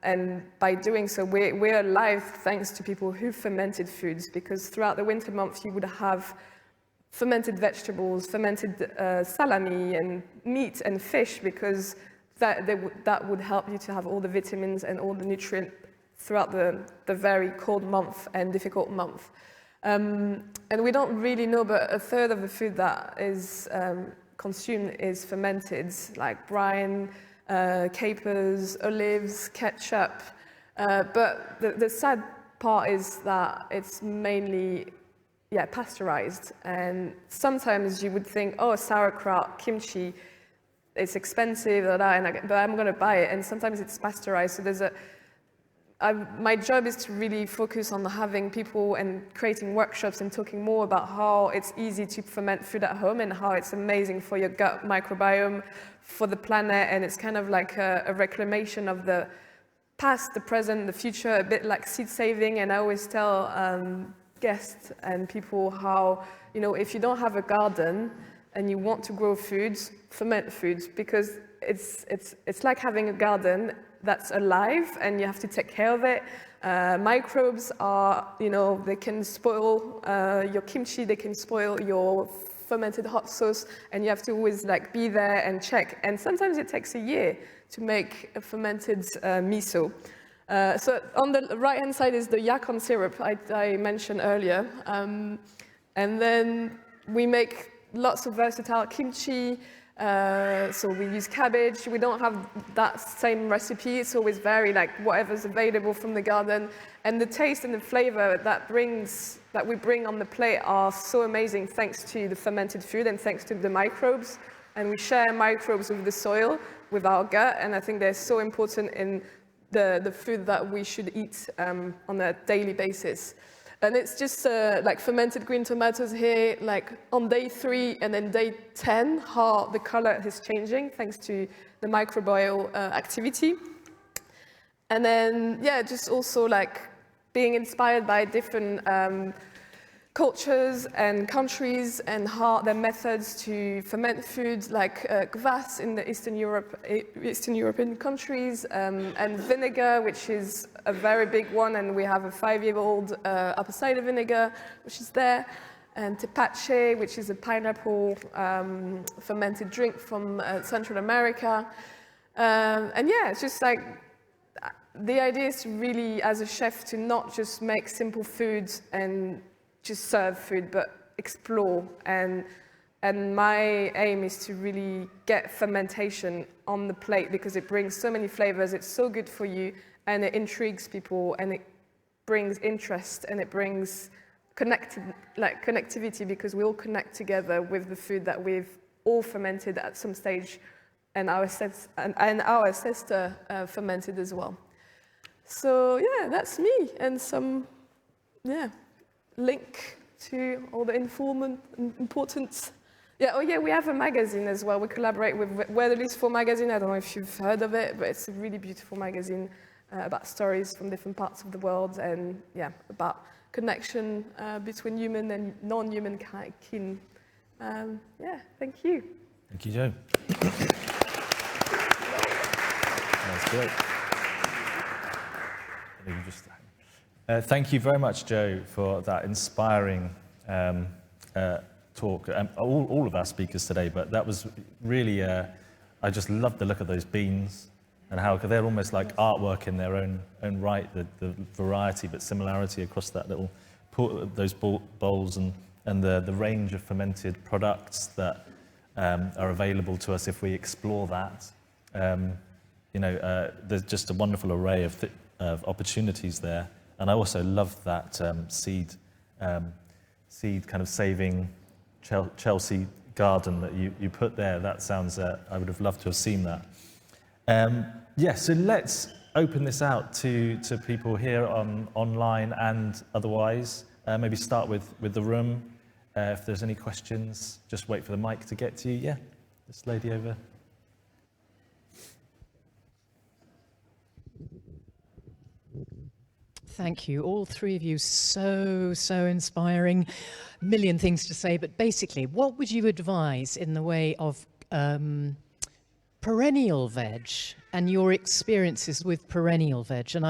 And by doing so, we're alive thanks to people who fermented foods, because throughout the winter months, you would have fermented vegetables, fermented salami and meat and fish, because that would help you to have all the vitamins and all the nutrients throughout the very cold month and difficult month. And we don't really know, but a third of the food that is consumed is fermented, like brine, capers, olives, ketchup. But the sad part is that it's mainly pasteurized. And sometimes you would think, oh, sauerkraut, kimchi, it's expensive, but I'm going to buy it. And sometimes it's pasteurized. So my job is to really focus on having people and creating workshops and talking more about how it's easy to ferment food at home and how it's amazing for your gut microbiome, for the planet, and it's kind of like a reclamation of the past, the present, the future, a bit like seed saving. And I always tell guests and people how, if you don't have a garden and you want to grow foods, ferment foods, because it's like having a garden that's alive, and you have to take care of it. Microbes are, they can spoil your kimchi, they can spoil your fermented hot sauce, and you have to always be there and check. And sometimes it takes a year to make a fermented miso. So on the right-hand side is the yacon syrup I mentioned earlier. And then we make lots of versatile kimchi. So we use cabbage. We don't have that same recipe. It's always very whatever's available from the garden. And the taste and the flavor that we bring on the plate are so amazing thanks to the fermented food and thanks to the microbes. And we share microbes with the soil, with our gut. And I think they're so important in the food that we should eat on a daily basis. And it's just fermented green tomatoes here, on day 3 and then day 10, how the color is changing thanks to the microbial activity. And then, just also being inspired by different cultures and countries and how their methods to ferment foods, like kvass in the Eastern European countries, and vinegar, which is a very big one, and we have a 5-year-old apple cider vinegar, which is there, and tepache, which is a pineapple fermented drink from Central America. And yeah, it's just like, the idea is to really, as a chef, to not just make simple foods and just serve food, but explore. And my aim is to really get fermentation on the plate because it brings so many flavors, it's so good for you, and it intrigues people, and it brings interest, and it brings connectivity, because we all connect together with the food that we've all fermented at some stage, and our ancestor fermented as well. So yeah, that's me, and some link to all the important. Yeah, oh yeah, we have a magazine as well. We collaborate with Where the Least For magazine. I don't know if you've heard of it, but it's a really beautiful magazine about stories from different parts of the world, and yeah, about connection between human and non-human kin. Yeah, thank you. Thank you, Jo. That's great. Thank you very much, Jo, for that inspiring talk. All of our speakers today, but that was really, I just loved the look of those beans and how they're almost like artwork in their own right, the variety but similarity across that little, those bowls and the range of fermented products that are available to us if we explore that. There's just a wonderful array of opportunities there. And I also love that seed kind of saving Chelsea garden that you put there. That sounds, I would have loved to have seen that. So let's open this out to people here online and otherwise. Maybe start with the room. If there's any questions, just wait for the mic to get to you. Yeah, this lady over. Thank you, all three of you, so inspiring. A million things to say, but basically, what would you advise in the way of perennial veg and your experiences with perennial veg? And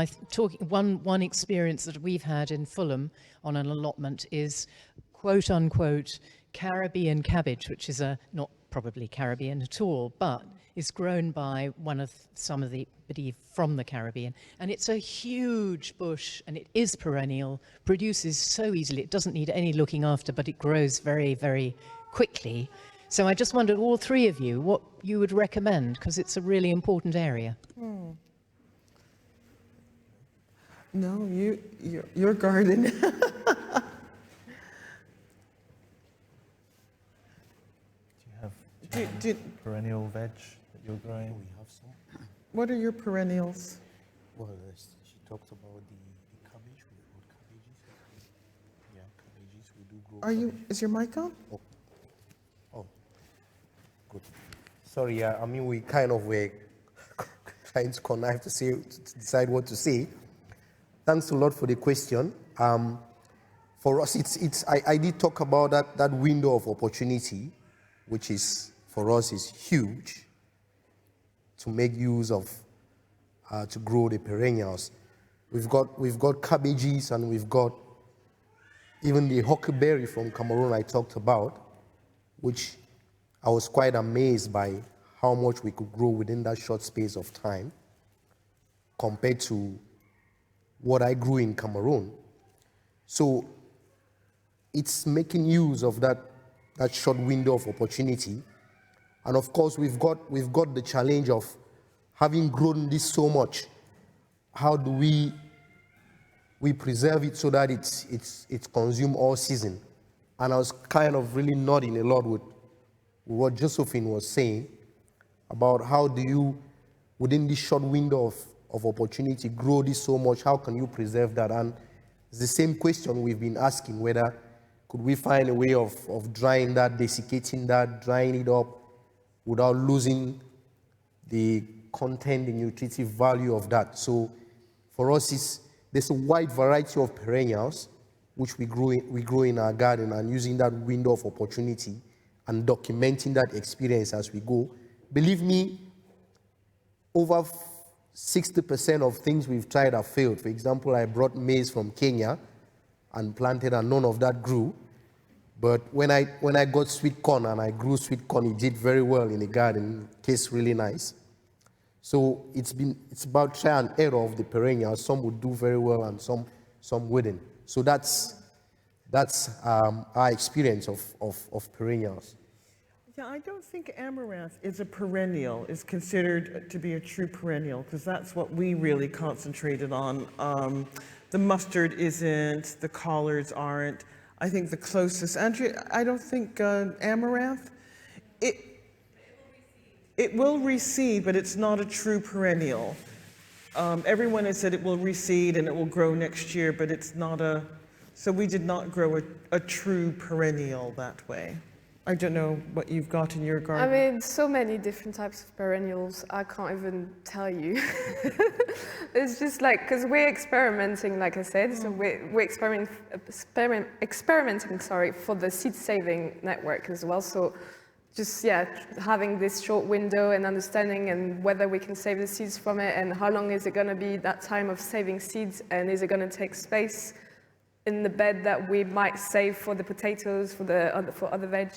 one experience that we've had in Fulham on an allotment is quote unquote Caribbean cabbage, which is not probably Caribbean at all, but is grown by somebody from the Caribbean. And it's a huge bush, and it is perennial, produces so easily. It doesn't need any looking after, but it grows very, very quickly. So I just wondered, all three of you, what you would recommend, because it's a really important area. No, your garden. Do you have perennial veg that you're growing? We have some. What are your perennials? Well, she talked about the cabbage. We got cabbages. Yeah, cabbages. We do grow. Is your mic on? Oh, good. Sorry, we kind of were trying to connive to decide what to say. Thanks a lot for the question. For us, I did talk about that window of opportunity, which is, for us, is huge, to make use of, to grow the perennials. We've got cabbages, and we've got even the huckleberry from Cameroon I talked about, which I was quite amazed by how much we could grow within that short space of time compared to what I grew in Cameroon. So it's making use of that short window of opportunity. And of course, we've got the challenge of having grown this so much. How do we preserve it so that it's consumed all season? And I was kind of really nodding a lot with what Josephine was saying about how do you, within this short window of opportunity, grow this so much? How can you preserve that? And it's the same question we've been asking, whether could we find a way of drying that, desiccating that, drying it up without losing the content, the nutritive value of that. So for us, there's a wide variety of perennials, which we grow in our garden, and using that window of opportunity and documenting that experience as we go. Believe me, over 60% of things we've tried have failed. For example, I brought maize from Kenya and planted, and none of that grew. But when I got sweet corn and I grew sweet corn, it did very well in the garden. It tastes really nice. So it's about try and error of the perennials. Some would do very well and some wouldn't. So that's our experience of perennials. Yeah, I don't think amaranth is a perennial, is considered to be a true perennial, because that's what we really concentrated on. The mustard isn't, the collards aren't. I think the closest, Andrea, I don't think amaranth, it will reseed, but it's not a true perennial. Everyone has said it will reseed and it will grow next year, but it's not so we did not grow a true perennial that way. I don't know what you've got in your garden. I mean, so many different types of perennials, I can't even tell you. It's just like, because we're experimenting, like I said, so we're experimenting, for the seed saving network as well. So just, having this short window and understanding and whether we can save the seeds from it and how long is it going to be that time of saving seeds, and is it going to take space in the bed that we might save for the potatoes, for other veg.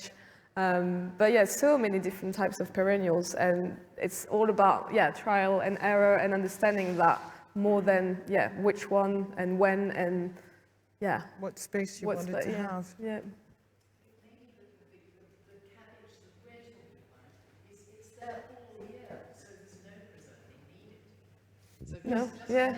But yeah, so many different types of perennials, and it's all about trial and error and understanding that more than which one and when and what space you wanted to have. Yeah. No, yeah.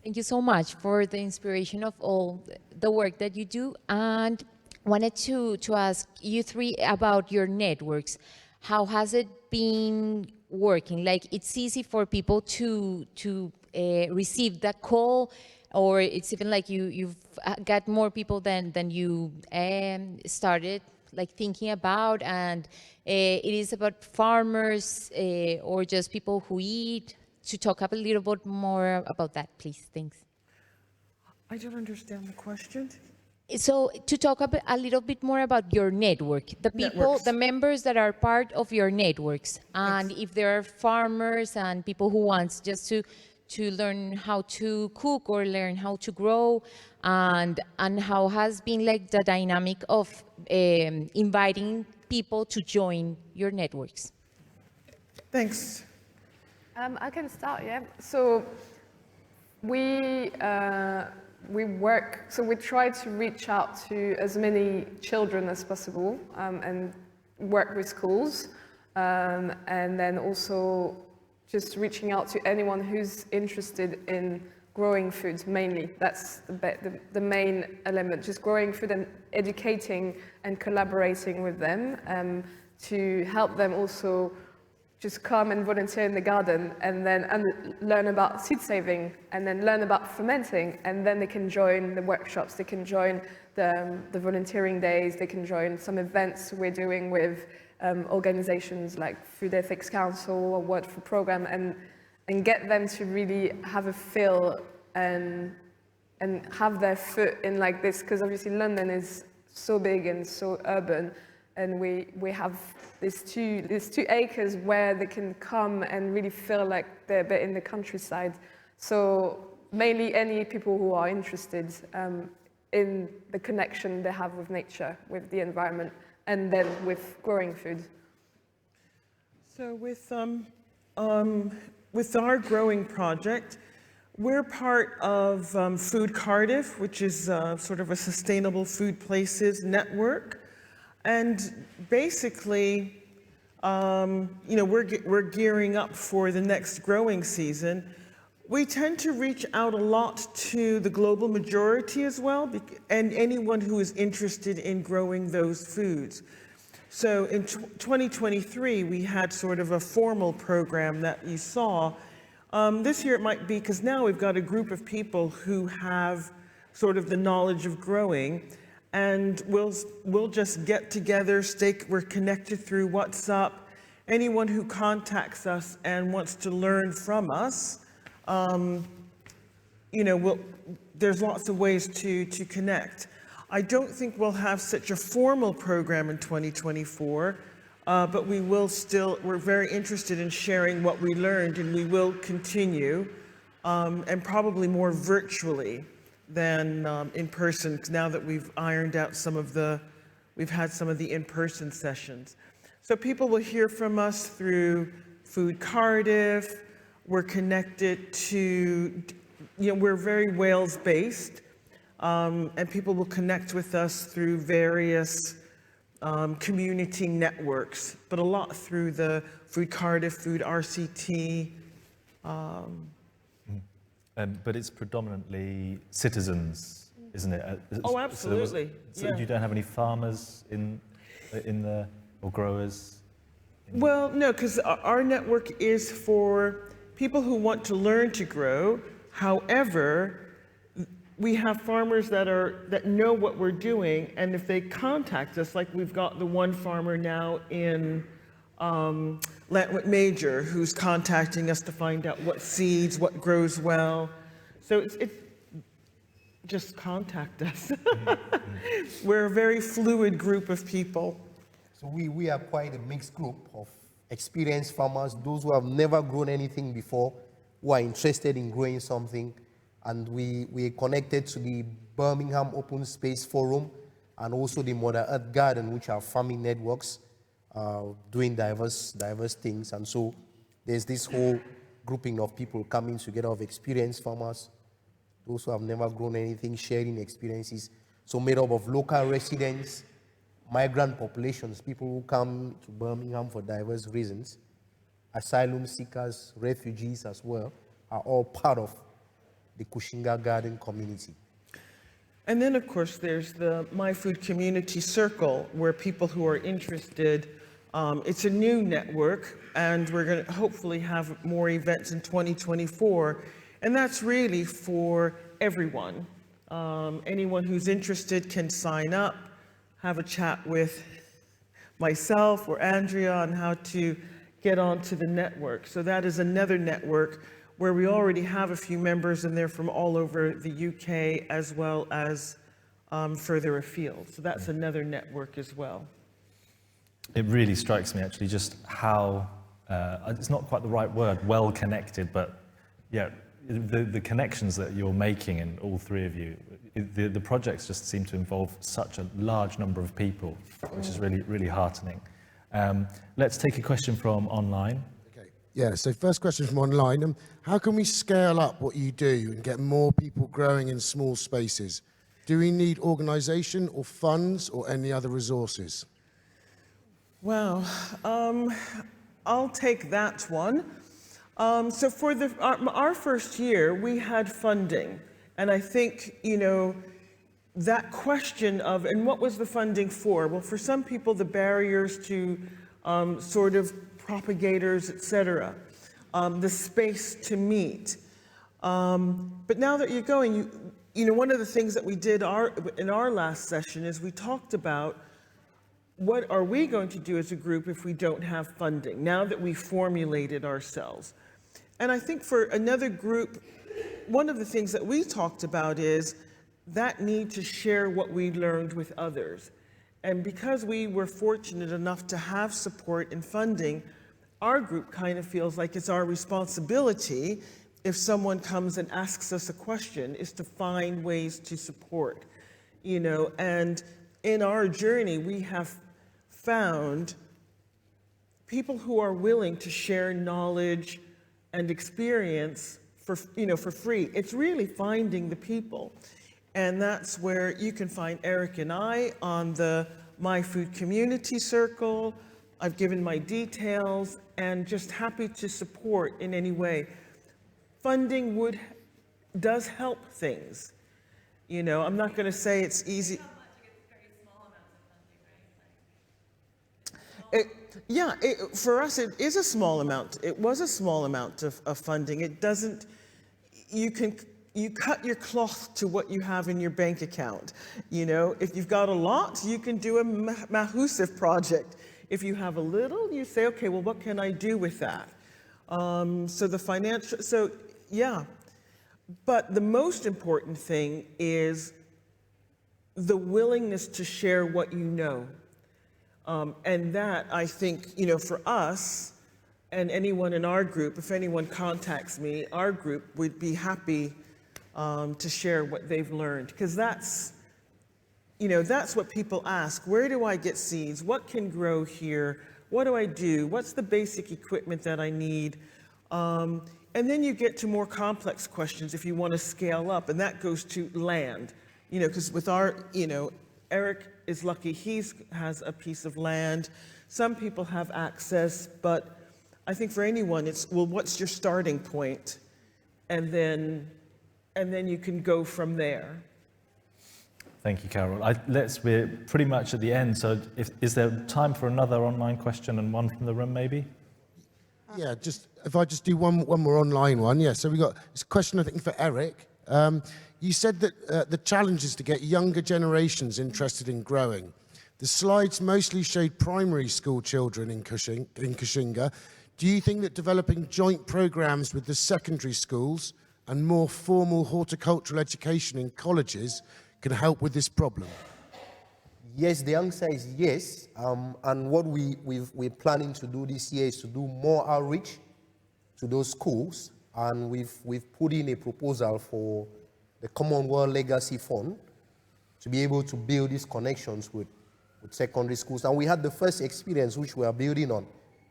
Thank you so much for the inspiration of all the work that you do, and wanted to ask you three about your networks. How has it been working? Like, it's easy for people to receive that call, or it's even like you've got more people than you started like thinking about, and it is about farmers or just people who eat. To talk a little bit more about that, please. Thanks. I don't understand the question. So to talk a little bit more about your network, the people, the members that are part of your networks, and if there are farmers and people who want just to learn how to cook or learn how to grow, and how has been like the dynamic of inviting people to join your networks. Thanks. I can start, So we try to reach out to as many children as possible and work with schools, and then also just reaching out to anyone who's interested in growing food, mainly. That's the main element, just growing food and educating and collaborating with them to help them also just come and volunteer in the garden, and then learn about seed saving, and then learn about fermenting, and then they can join the workshops, they can join the volunteering days, they can join some events we're doing with organizations like Food Ethics Council or Word for Program, and get them to really have a feel and have their foot in like this, because obviously London is so big and so urban, and we have these two acres where they can come and really feel like they're a bit in the countryside. So mainly any people who are interested in the connection they have with nature, with the environment, and then with growing food. So with our growing project, we're part of Food Cardiff, which is sort of a sustainable food places network. And basically, we're gearing up for the next growing season. We tend to reach out a lot to the global majority as well, and anyone who is interested in growing those foods. So in 2023, we had sort of a formal program that you saw. This year it might be, because now we've got a group of people who have sort of the knowledge of growing, and we'll just get together, we're connected through WhatsApp, anyone who contacts us and wants to learn from us, there's lots of ways to connect. I don't think we'll have such a formal program in 2024, but we're very interested in sharing what we learned, and we will continue, and probably more virtually than in person, now that we've ironed out we've had some of the in-person sessions. So people will hear from us through Food Cardiff. We're connected to, we're very Wales-based, and people will connect with us through various community networks, but a lot through the Food Cardiff, Food RCT. But it's predominantly citizens, isn't it? Oh, absolutely. So you don't have any farmers in the, or growers? Well, no, because our network is for people who want to learn to grow. However, we have farmers that know what we're doing, and if they contact us, like we've got the one farmer now in Lantwick Major who's contacting us to find out what seeds, what grows well. So it's just contact us. We're a very fluid group of people. So we are quite a mixed group of experienced farmers, those who have never grown anything before, who are interested in growing something. And we are connected to the Birmingham Open Space Forum and also the Mother Earth Garden, which are farming networks doing diverse things. And so there's this whole grouping of people coming together of experienced farmers, those who have never grown anything, sharing experiences. So made up of local residents, migrant populations, people who come to Birmingham for diverse reasons, asylum seekers, refugees as well, are all part of the Kushinga Garden community. And then, of course, there's the My Food Community Circle, where people who are interested, it's a new network, and we're going to hopefully have more events in 2024. And that's really for everyone. Anyone who's interested can sign up, have a chat with myself or Andrea on how to get onto the network. So that is another network where we already have a few members, and they're from all over the UK as well as further afield. So that's another network as well. It really strikes me actually just how, it's not quite the right word, well connected, but yeah, the connections that you're making in all three of you, the projects just seem to involve such a large number of people, which is really, really heartening. Let's take a question from online. Yeah, so first question from online. How can we scale up what you do and get more people growing in small spaces? Do we need organisation or funds or any other resources? Wow, I'll take that one. So for our first year, we had funding. And I think, that question of, and what was the funding for? Well, for some people, the barriers to sort of propagators, etc., the space to meet. But now that you're going, one of the things that we did in our last session is we talked about what are we going to do as a group if we don't have funding, now that we formulated ourselves. And I think for another group, one of the things that we talked about is that need to share what we learned with others. And because we were fortunate enough to have support and funding, our group kind of feels like it's our responsibility, if someone comes and asks us a question, is to find ways to support, and in our journey, we have found people who are willing to share knowledge and experience for free. It's really finding the people. And that's where you can find Eric and I on the My Food Community Circle. I've given my details, and just happy to support in any way. Funding does help things. I'm not going to say it's easy. For us, it is a small amount. It was a small amount of funding. It doesn't, you cut your cloth to what you have in your bank account. If you've got a lot, you can do a Mahusif project. If you have a little, you say, okay, well, what can I do with that? So the financial, so yeah. But the most important thing is the willingness to share what you know. And that, I think, you know, for us and anyone in our group, if anyone contacts me, our group would be happy to share what they've learned. Because that's, you know, that's what people ask. Where do I get seeds? What can grow here? What do I do? What's the basic equipment that I need? And then you get to more complex questions if you want to scale up, and that goes to land. You know, because with our, you know, Eric is lucky he has a piece of land. Some people have access, but I think for anyone it's, well, what's your starting point? And then you can go from there. Thank you, Carol. We're pretty much at the end, so is there time for another online question and one from the room, maybe? Yeah, if I just do one more online one. Yeah, so we got this question, I think, for Eric. You said that the challenge is to get younger generations interested in growing. The slides mostly showed primary school children in Kushinga. Do you think that developing joint programs with the secondary schools and more formal horticultural education in colleges can help with this problem? Yes, the answer is yes. And what we're planning to do this year is to do more outreach to those schools. And we've put in a proposal for the Commonwealth Legacy Fund to be able to build these connections with secondary schools. And we had the first experience, which we are building on,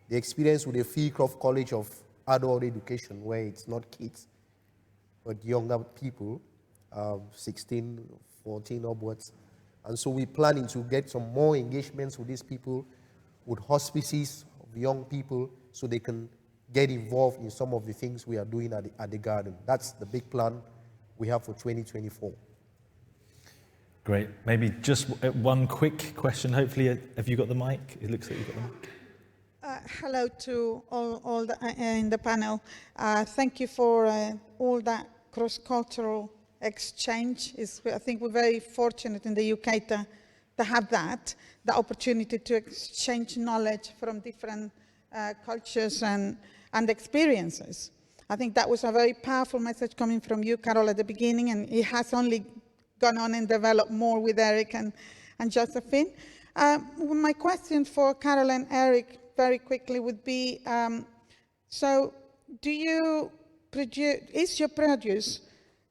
the experience with the Fieldcroft College of Adult Education, where it's not kids, but younger people, 16, 14 upwards. And so we're planning to get some more engagements with these people, with hospices of young people, so they can get involved in some of the things we are doing at the garden. That's the big plan we have for 2024. Great. Maybe just one quick question. Hopefully, have you got the mic? It looks like you've got the mic. Hello to all in the panel. Thank you for all that cross-cultural exchange. I think we're very fortunate in the UK to have the opportunity to exchange knowledge from different cultures and experiences. I think that was a very powerful message coming from you, Carol, at the beginning, and it has only gone on and developed more with Eric and Josephine. My question for Carol and Eric very quickly would be, so is your produce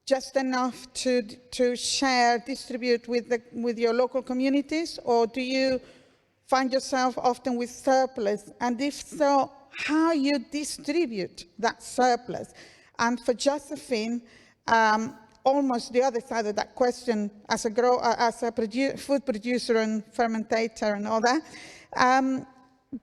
just enough to share, distribute with your local communities, or do you find yourself often with surplus? And if so, how you distribute that surplus? And for Josephine, almost the other side of that question, as a food producer and fermentator and all that,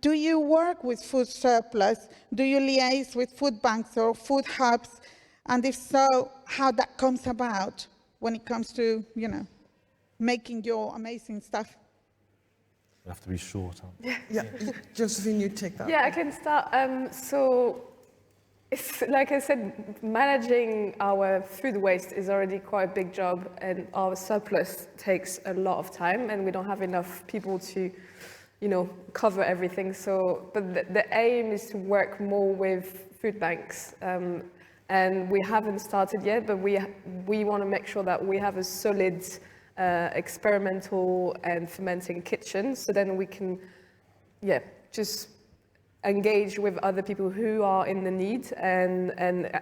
do you work with food surplus? Do you liaise with food banks or food hubs? And if so, how that comes about when it comes to, you know, making your amazing stuff? We have to be short, aren't we? Yeah, Josephine, you take that. Yeah, I can start. So, it's, like I said, managing our food waste is already quite a big job, and our surplus takes a lot of time, and we don't have enough people to, you know, cover everything. So, but the aim is to work more with food banks. And we haven't started yet, but we want to make sure that we have a solid experimental and fermenting kitchen, so then we can, just engage with other people who are in the need, and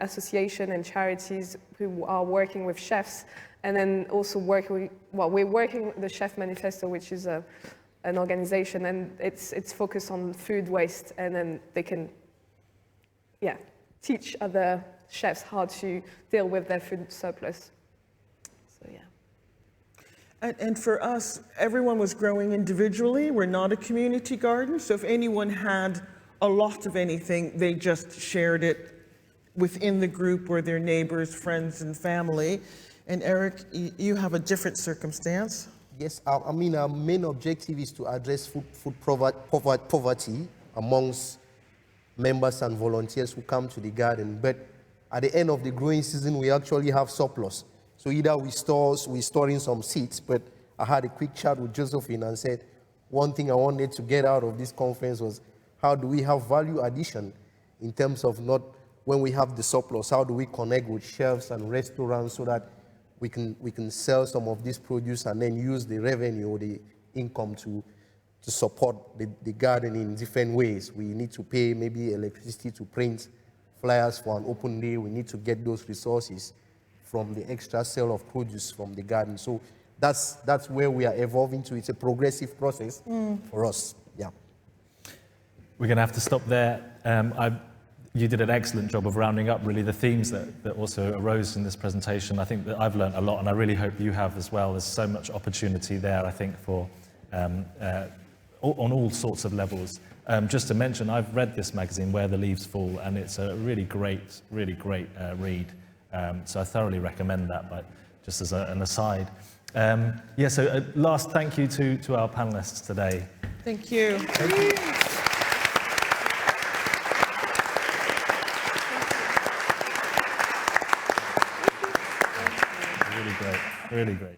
association and charities who are working with chefs, and then also we're working with the Chef Manifesto, which is an organization, and it's focused on food waste, and then they can, teach other chefs how to deal with their food surplus. So yeah. And for us, everyone was growing individually. We're not a community garden, so if anyone had a lot of anything, they just shared it within the group or their neighbors, friends, and family. And Eric, you have a different circumstance. Yes, I mean, our main objective is to address food poverty amongst members and volunteers who come to the garden. But at the end of the growing season, we actually have surplus. So either we're storing some seeds, but I had a quick chat with Josephine and said, one thing I wanted to get out of this conference was how do we have value addition in terms of not when we have the surplus, how do we connect with chefs and restaurants so that we can sell some of this produce and then use the revenue or the income to support the garden in different ways. We need to pay maybe electricity to print flyers for an open day. We need to get those resources from the extra sale of produce from the garden. So that's where we are evolving to. It's a progressive process for us. Yeah. We're going to have to stop there. You did an excellent job of rounding up really the themes that also arose in this presentation. I think that I've learned a lot, and I really hope you have as well. There's so much opportunity there, I think, for on all sorts of levels. Just to mention, I've read this magazine, Where the Leaves Fall, and it's a really great read. So I thoroughly recommend that, but just as an aside. So last thank you to our panelists today. Thank you. Thank you. Really great.